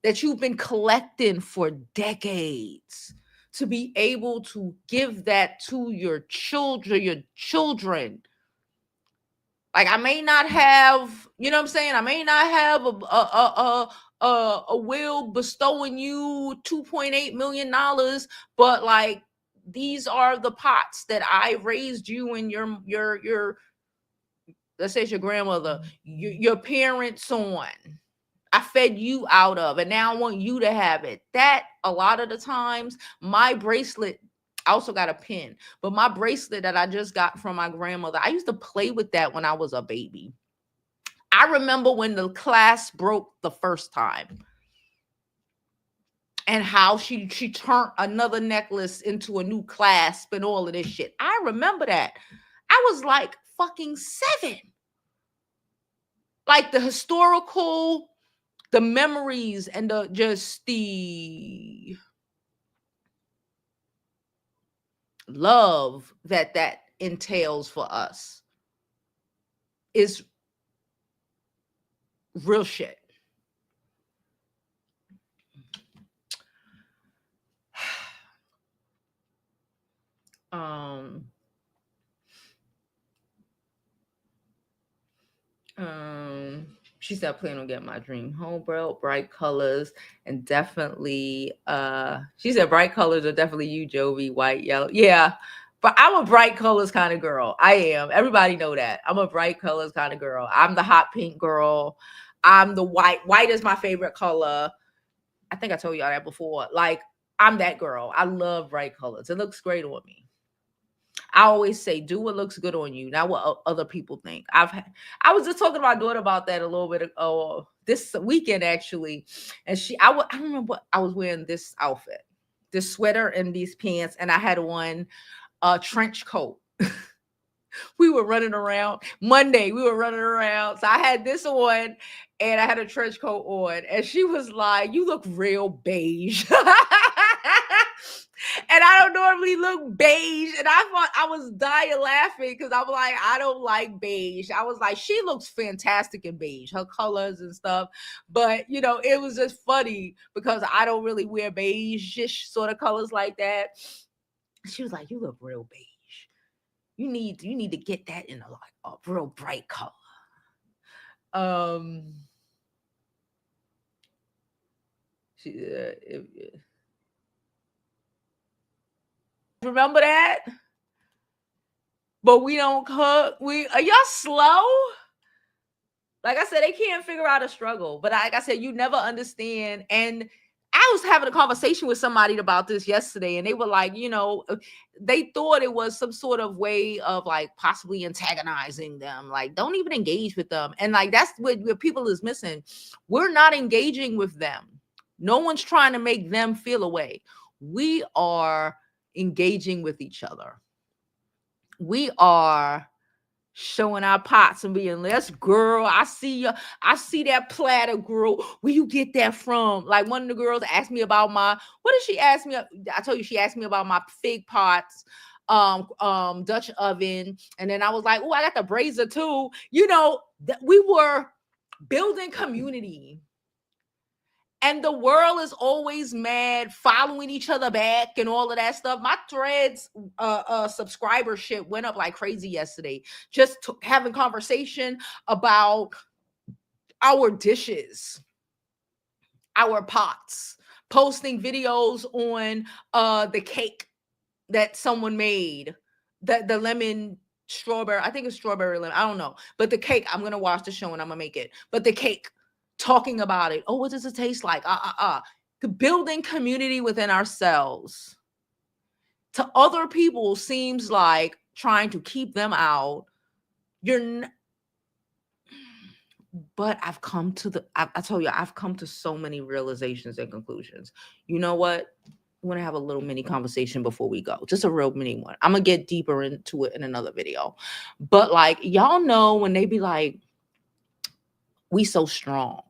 [SPEAKER 1] that you've been collecting for decades, to be able to give that to your children. Like I may not have, you know what I'm saying? I may not have a will bestowing you $2.8 million, but like these are the pots that I raised you and your let's say it's your grandmother, your parents on. I fed you out of, and now I want you to have it. That a lot of the times, my bracelet, I also got a pin, but my bracelet that I just got from my grandmother, I used to play with that when I was a baby. I remember when the clasp broke the first time and how she turned another necklace into a new clasp and all of this shit. I remember that. I was like fucking 7. Like the historical, the memories and the love that entails for us is real shit. She said, I plan on getting my dream home, bro. Bright colors and definitely, she said bright colors are definitely you, Jovi, white, yellow. Yeah, but I'm a bright colors kind of girl. I am. Everybody know that. I'm a bright colors kind of girl. I'm the hot pink girl. I'm the white. White is my favorite color. I think I told y'all that before. Like, I'm that girl. I love bright colors. It looks great on me. I always say, do what looks good on you, not what other people think. I was just talking to my daughter about that a little bit ago, this weekend actually, and I don't remember what I was wearing, this outfit, this sweater and these pants, and I had on a trench coat. We were running around Monday. We were running around. So I had this on and I had a trench coat on. And she was like, "You look real beige." And I don't normally look beige. And I thought, I was dying laughing because I was like, I don't like beige. I was like, she looks fantastic in beige, her colors and stuff. But, it was just funny because I don't really wear beige-ish sort of colors like that. She was like, "You look real beige. You need to get that in a real bright color." Remember that? But we don't cook. Are y'all slow? Like I said, they can't figure out a struggle. But like I said, you never understand. And I was having a conversation with somebody about this yesterday, and they were like, they thought it was some sort of way of like possibly antagonizing them. Like, don't even engage with them. And like, that's what people is missing. We're not engaging with them. No one's trying to make them feel away. We are engaging with each other. We are showing our pots and being, "Let's, girl, I see you. I see that platter, girl. Where you get that from?" Like, one of the girls asked me about what did she ask me? I told you she asked me about my fig pots, Dutch oven. And then I was like, "Oh, I got the brazier too." That we were building community. And the world is always mad, following each other back and all of that stuff. My Threads subscribership went up like crazy yesterday. Just having conversation about our dishes, our pots, posting videos on the cake that someone made, the lemon strawberry. I think it's strawberry lemon. I don't know. But the cake, I'm going to watch the show and I'm going to make it. But the cake, talking about it. "Oh, what does it taste like?" The building community within ourselves. To other people seems like trying to keep them out. But I've come to I told you, I've come to so many realizations and conclusions. You know what? I want to have a little mini conversation before we go. Just a real mini one. I'm going to get deeper into it in another video. But like, y'all know when they be like, "We so strong."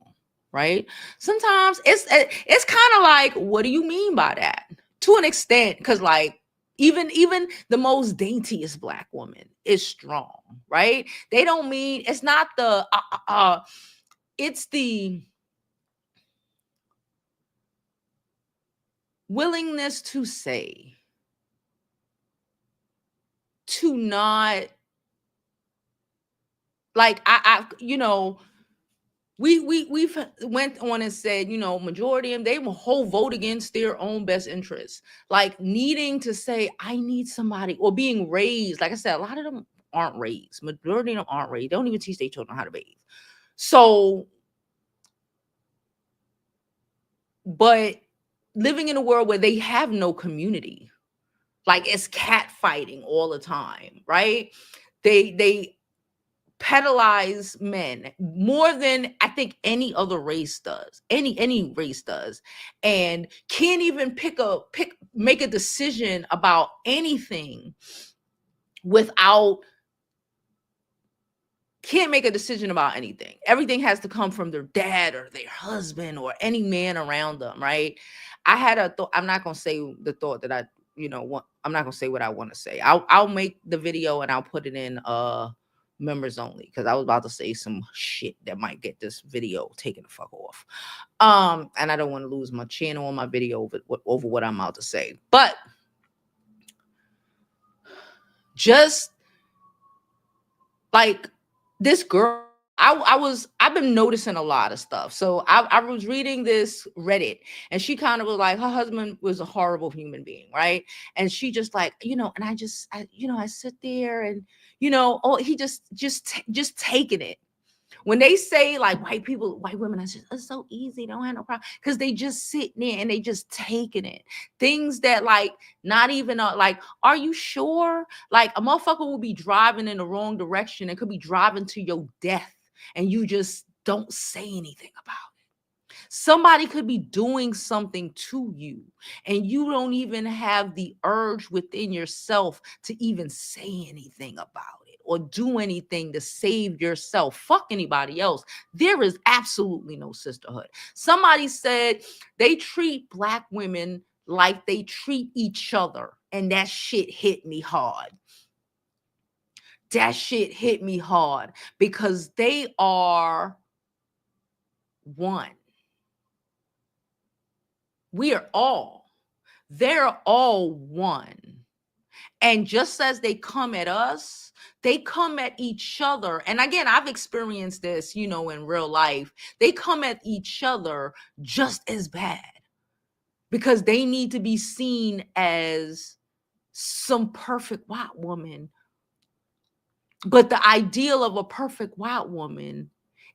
[SPEAKER 1] Right? Sometimes it's kind of like, what do you mean by that? To an extent, because like even the most daintiest Black woman is strong, right? They don't mean, it's not the it's the willingness to say, to not like we've went on and said, majority of them, they will whole vote against their own best interests, like needing to say, "I need somebody," or being raised. Like I said, a lot of them aren't raised. Majority of them aren't raised. They don't even teach their children how to bathe. So, but living in a world where they have no community, like it's cat fighting all the time, right? They pedalize men more than I think any other race does, any race does, and can't even make a decision about anything can't make a decision about anything. Everything has to come from their dad or their husband or any man around them, right? I had a thought. I'm not gonna say the thought that I want. I'm not gonna say what I want to say. I'll make the video and I'll put it in members only, because I was about to say some shit that might get this video taken the fuck off. And I don't want to lose my channel or my video over what I'm about to say. But just like this girl, I've been noticing a lot of stuff. So I was reading this Reddit, and she kind of was like, her husband was a horrible human being, right? And she just like, and I sit there and, he just taking it. When they say like white women, it's so easy, don't have no problem, because they just sitting there and they just taking it. Things that like not even like, are you sure? Like a motherfucker will be driving in the wrong direction and could be driving to your death, and you just don't say anything about it. Somebody could be doing something to you and you don't even have the urge within yourself to even say anything about it or do anything to save yourself. Fuck anybody else. There is absolutely no sisterhood. Somebody said they treat Black women like they treat each other, and that shit hit me hard. That shit hit me hard because they are one. We are all. They're all one. And just as they come at us, they come at each other. And again, I've experienced this, you know, in real life. They come at each other just as bad because they need to be seen as some perfect white woman. But the ideal of a perfect white woman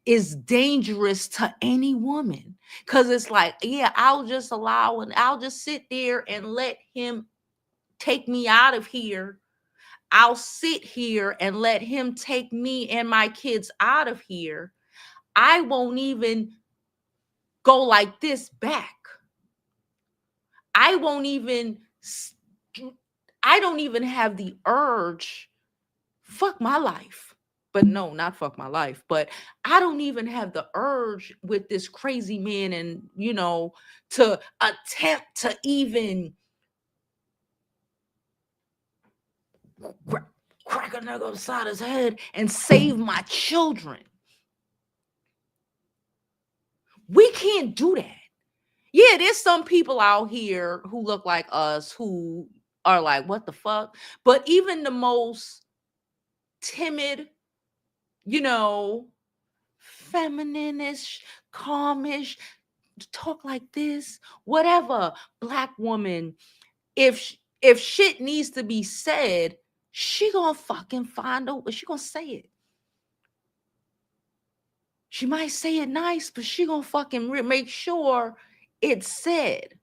[SPEAKER 1] is dangerous to any woman because it's like, yeah, I'll just allow and I'll just sit there and let him take me out of here. I'll sit here and let him take me and my kids out of here. I won't even go like this back. I don't even have the urge. Fuck my life. But no, not fuck my life. But I don't even have the urge with this crazy man and, you know, to attempt to even crack a nigga upside his head and save my children. We can't do that. Yeah, there's some people out here who look like us who are like, what the fuck? But even the most timid, you know, feminine-ish, calmish, talk like this, whatever, Black woman, if shit needs to be said, she gonna fucking find out, she gonna say it. She might say it nice, but she gonna fucking make sure it's said.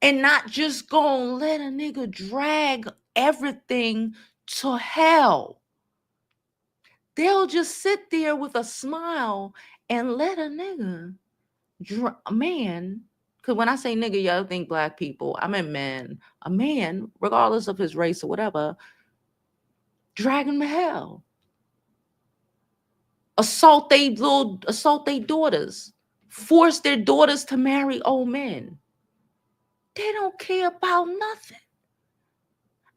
[SPEAKER 1] And not just gonna let a nigga drag everything to hell. They'll just sit there with a smile and let a nigga, man, because when I say nigga, y'all think Black people, I mean man, a man, regardless of his race or whatever, drag him to hell. Assault their daughters, force their daughters to marry old men. They don't care about nothing.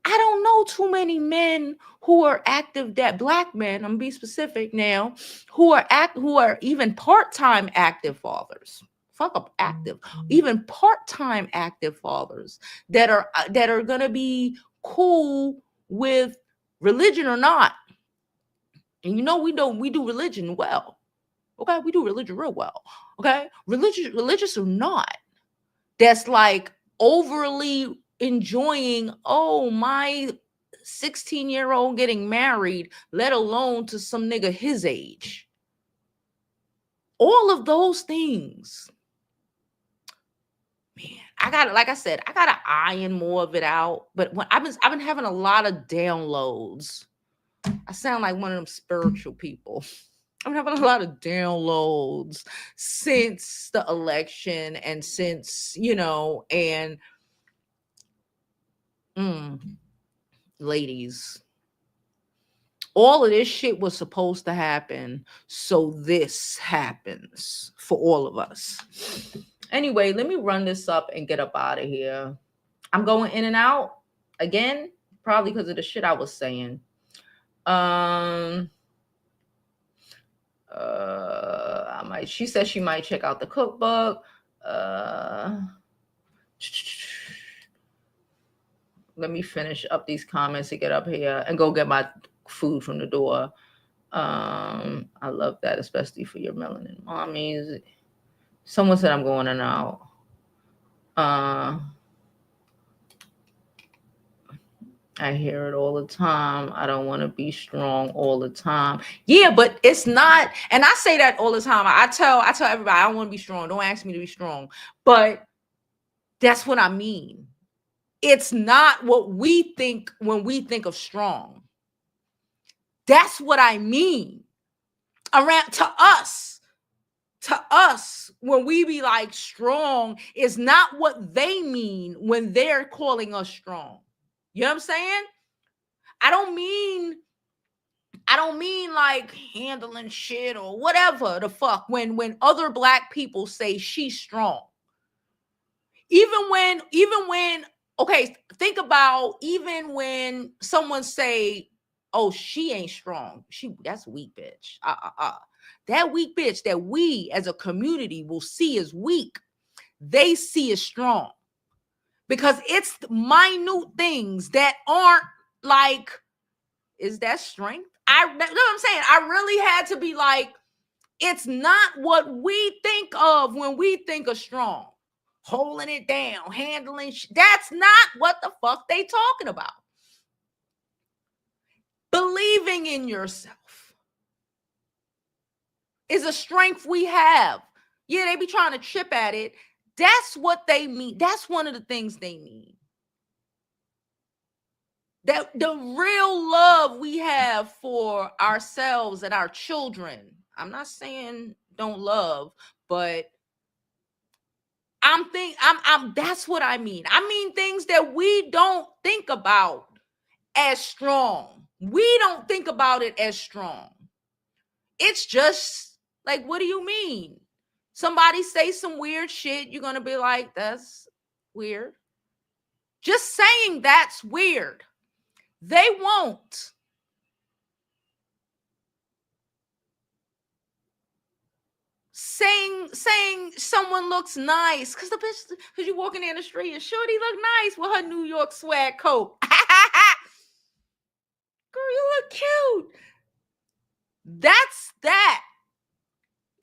[SPEAKER 1] I don't know too many men who are active, that Black men, I'm gonna be specific now, who are even part-time active fathers. Fuck up active, even part-time active fathers that are gonna be cool with religion or not. And you know we do religion well. Okay, we do religion real well. Okay, religious or not, that's like overly enjoying, oh, my 16-year-old getting married, let alone to some nigga his age. All of those things, man, like I said, I gotta iron more of it out. But when I've been having a lot of downloads. I sound like one of them spiritual people. I'm having a lot of downloads since the election and since, you know, and ladies, all of this shit was supposed to happen, so this happens for all of us. Anyway, let me run this up and get up out of here. I'm going in and out again, probably because of the shit I was saying. She said she might check out the cookbook. Let me finish up these comments to get up here and go get my food from the door. I love that, especially for your melanin mommies. Someone said I'm going in and out. I hear it all the time. I don't want to be strong all the time. Yeah, but it's not. And I say that all the time. I tell everybody, I don't want to be strong. Don't ask me to be strong. But that's what I mean. It's not what we think when we think of strong. That's what I mean. around to us, when we be like strong, is not what they mean when they're calling us strong. You know what I'm saying? I don't mean like handling shit or whatever the fuck when other black people say she's strong. Even when okay, think about even when someone say, oh, she ain't strong. That's weak bitch. That weak bitch that we as a community will see as weak, they see as strong. Because it's minute things that aren't like, is that strength? You know what I'm saying? I really had to be like, it's not what we think of when we think of strong. Holding it down, handling that's not what the fuck they talking about. Believing in yourself is a strength we have. Yeah, they be trying to chip at it. That's what they mean. That's one of the things they mean. That the real love we have for ourselves and our children. I'm not saying don't love, but I'm that's what I mean. I mean things that we don't think about as strong. We don't think about it as strong. It's just like, what do you mean? Somebody say some weird shit, you're going to be like, that's weird. Just saying that's weird. They won't. Saying someone looks nice because you're walking down the street and shorty look nice with her New York swag coat. Girl, you look cute. That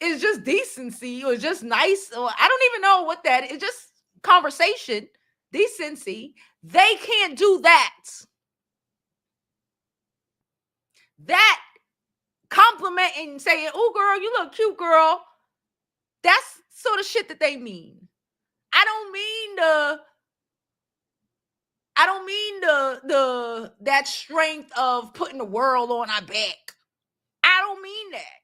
[SPEAKER 1] is just decency or just nice, or I don't even know what that is. Just conversation, decency. They can't do that. That complimenting, saying, "Oh, girl, you look cute, girl." That's sort of shit that they mean. I don't mean that strength of putting the world on our back. I don't mean that.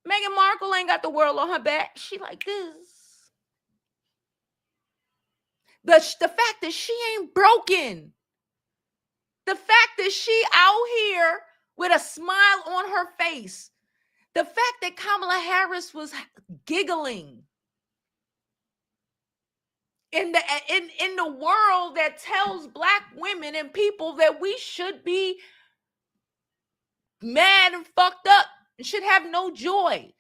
[SPEAKER 1] Meghan Markle ain't got the world on her back. She like this. The fact that she ain't broken. The fact that she out here with a smile on her face. The fact that Kamala Harris was giggling in the world that tells Black women and people that we should be mad and fucked up and should have no joy.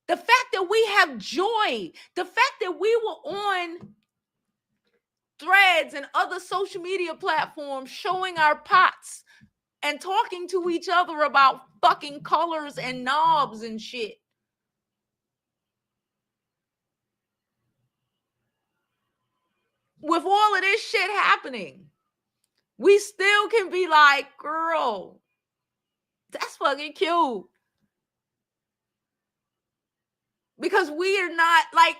[SPEAKER 1] The fact that we have joy, the fact that we were on Threads and other social media platforms showing our pots and talking to each other about fucking colors and knobs and shit. With all of this shit happening, we still can be like, girl, that's fucking cute. Because we are not like,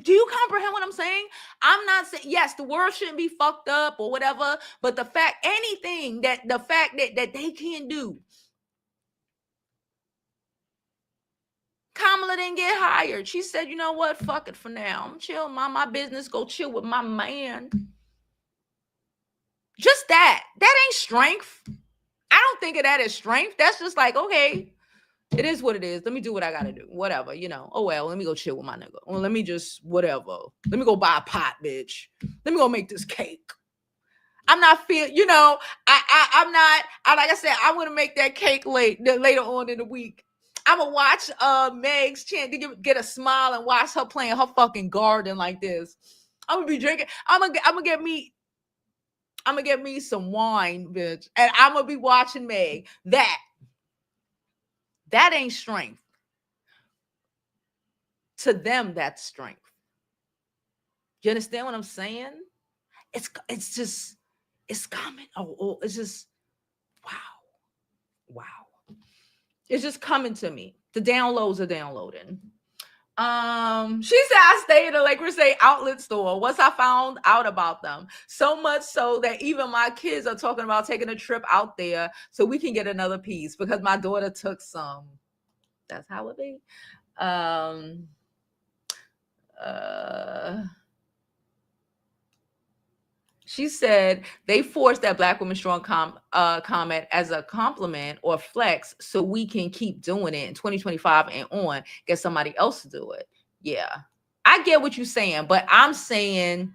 [SPEAKER 1] do you comprehend what I'm saying? I'm not saying, yes, the world shouldn't be fucked up or whatever, but the fact that they can't do. Kamala didn't get hired. She said, you know what? Fuck it for now. I'm chill, my business, go chill with my man. Just that ain't strength. I don't think of that as strength. That's just like, okay, it is what it is. Let me do what I gotta do. Whatever, you know. Oh well, let me go chill with my nigga. Or let me just whatever. Let me go buy a pot, bitch. Let me go make this cake. I'm not feeling, you know. I'm not. Like I said, I'm gonna make that cake later on in the week. I'm gonna watch Meg's chance to get a smile and watch her playing her fucking garden like this. I'm gonna be drinking. I'm gonna get me some wine, bitch, and I'm gonna be watching Meg. That ain't strength. To them, that's strength. You understand what I'm saying? It's coming. Oh, it's just wow. It's just coming to me. The downloads are downloading. She said I stay in a Lake Crusade outlet store. Once I found out about them, so much so that even my kids are talking about taking a trip out there so we can get another piece because my daughter took some. That's how it be. She said they forced that Black Women Strong comment as a compliment or flex so we can keep doing it in 2025 and on, get somebody else to do it. Yeah, I get what you're saying, but I'm saying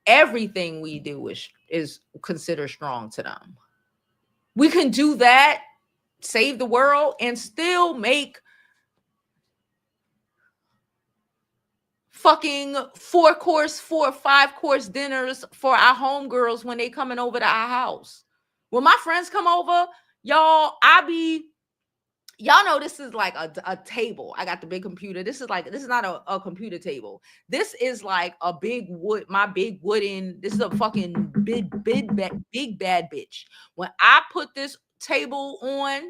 [SPEAKER 1] everything we do is considered strong to them. We can do that, save the world, and still make fucking 4-course, 4 or 5-course dinners for our homegirls when they coming over to our house. When my friends come over, y'all know this is like a table. I got the big computer. This is not a computer table. This is like a big wood, this is a fucking big bad bitch. When I put this table on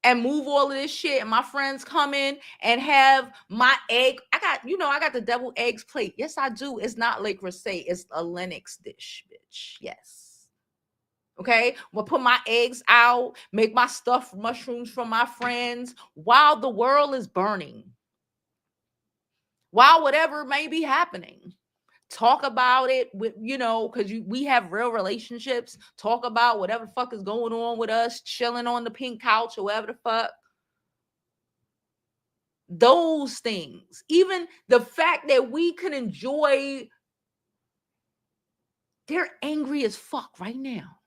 [SPEAKER 1] and move all of this shit, and my friends come in and have my egg. I got the deviled eggs plate. Yes, I do. It's not Le Creuset. It's a Lennox dish, bitch. Yes. Okay. We'll put my eggs out, make my stuffed mushrooms for my friends while the world is burning. While whatever may be happening. Talk about it with, because we have real relationships. Talk about whatever the fuck is going on with us, chilling on the pink couch or whatever the fuck. Those things, even the fact that we can enjoy, they're angry as fuck right now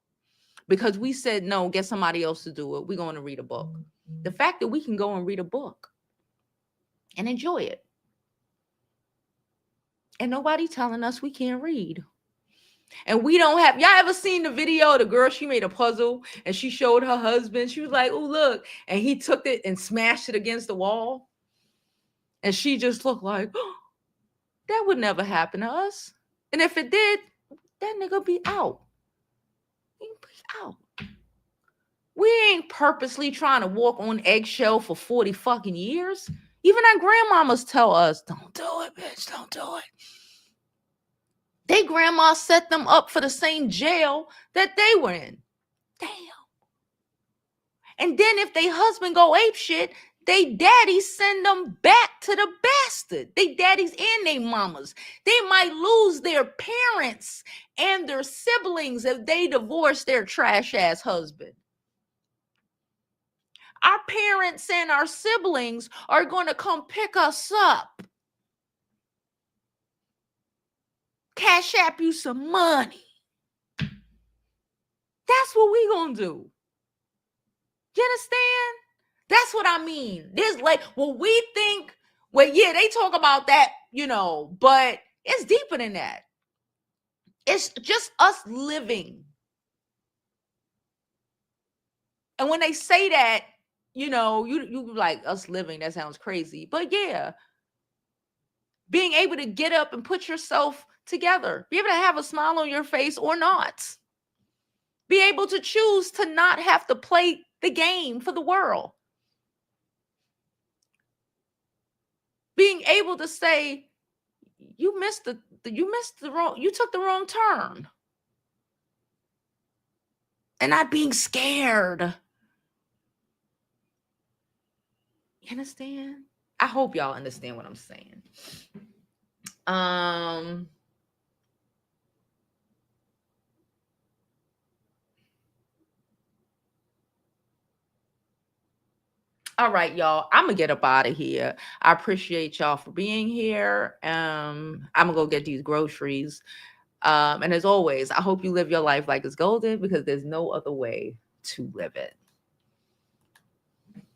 [SPEAKER 1] because we said, no, get somebody else to do it. We're going to read a book. The fact that we can go and read a book and enjoy it. And nobody telling us we can't read. And we don't have, y'all ever seen the video of the girl, she made a puzzle and she showed her husband. She was like, oh, look. And he took it and smashed it against the wall. And she just looked like, oh, that would never happen to us. And if it did, that nigga be out. He be out. We ain't purposely trying to walk on eggshell for 40 fucking years. Even our grandmamas tell us, don't do it, bitch, don't do it. They grandma set them up for the same jail that they were in. Damn. And then if they husband go ape shit, they daddies send them back to the bastard. They daddies and they mamas. They might lose their parents and their siblings if they divorce their trash ass husband. Our parents and our siblings are going to come pick us up. Cash app you some money. That's what we gonna do. You understand? That's what I mean. There's like, we think, yeah, they talk about that, but it's deeper than that. It's just us living. And when they say that, you like us living, that sounds crazy. But yeah, being able to get up and put yourself together, be able to have a smile on your face or not. Be able to choose to not have to play the game for the world. Being able to say, you took the wrong turn. And not being scared. You understand? I hope y'all understand what I'm saying. All right, y'all. I'm gonna get up out of here. I appreciate y'all for being here. I'm gonna go get these groceries. And as always, I hope you live your life like it's golden because there's no other way to live it.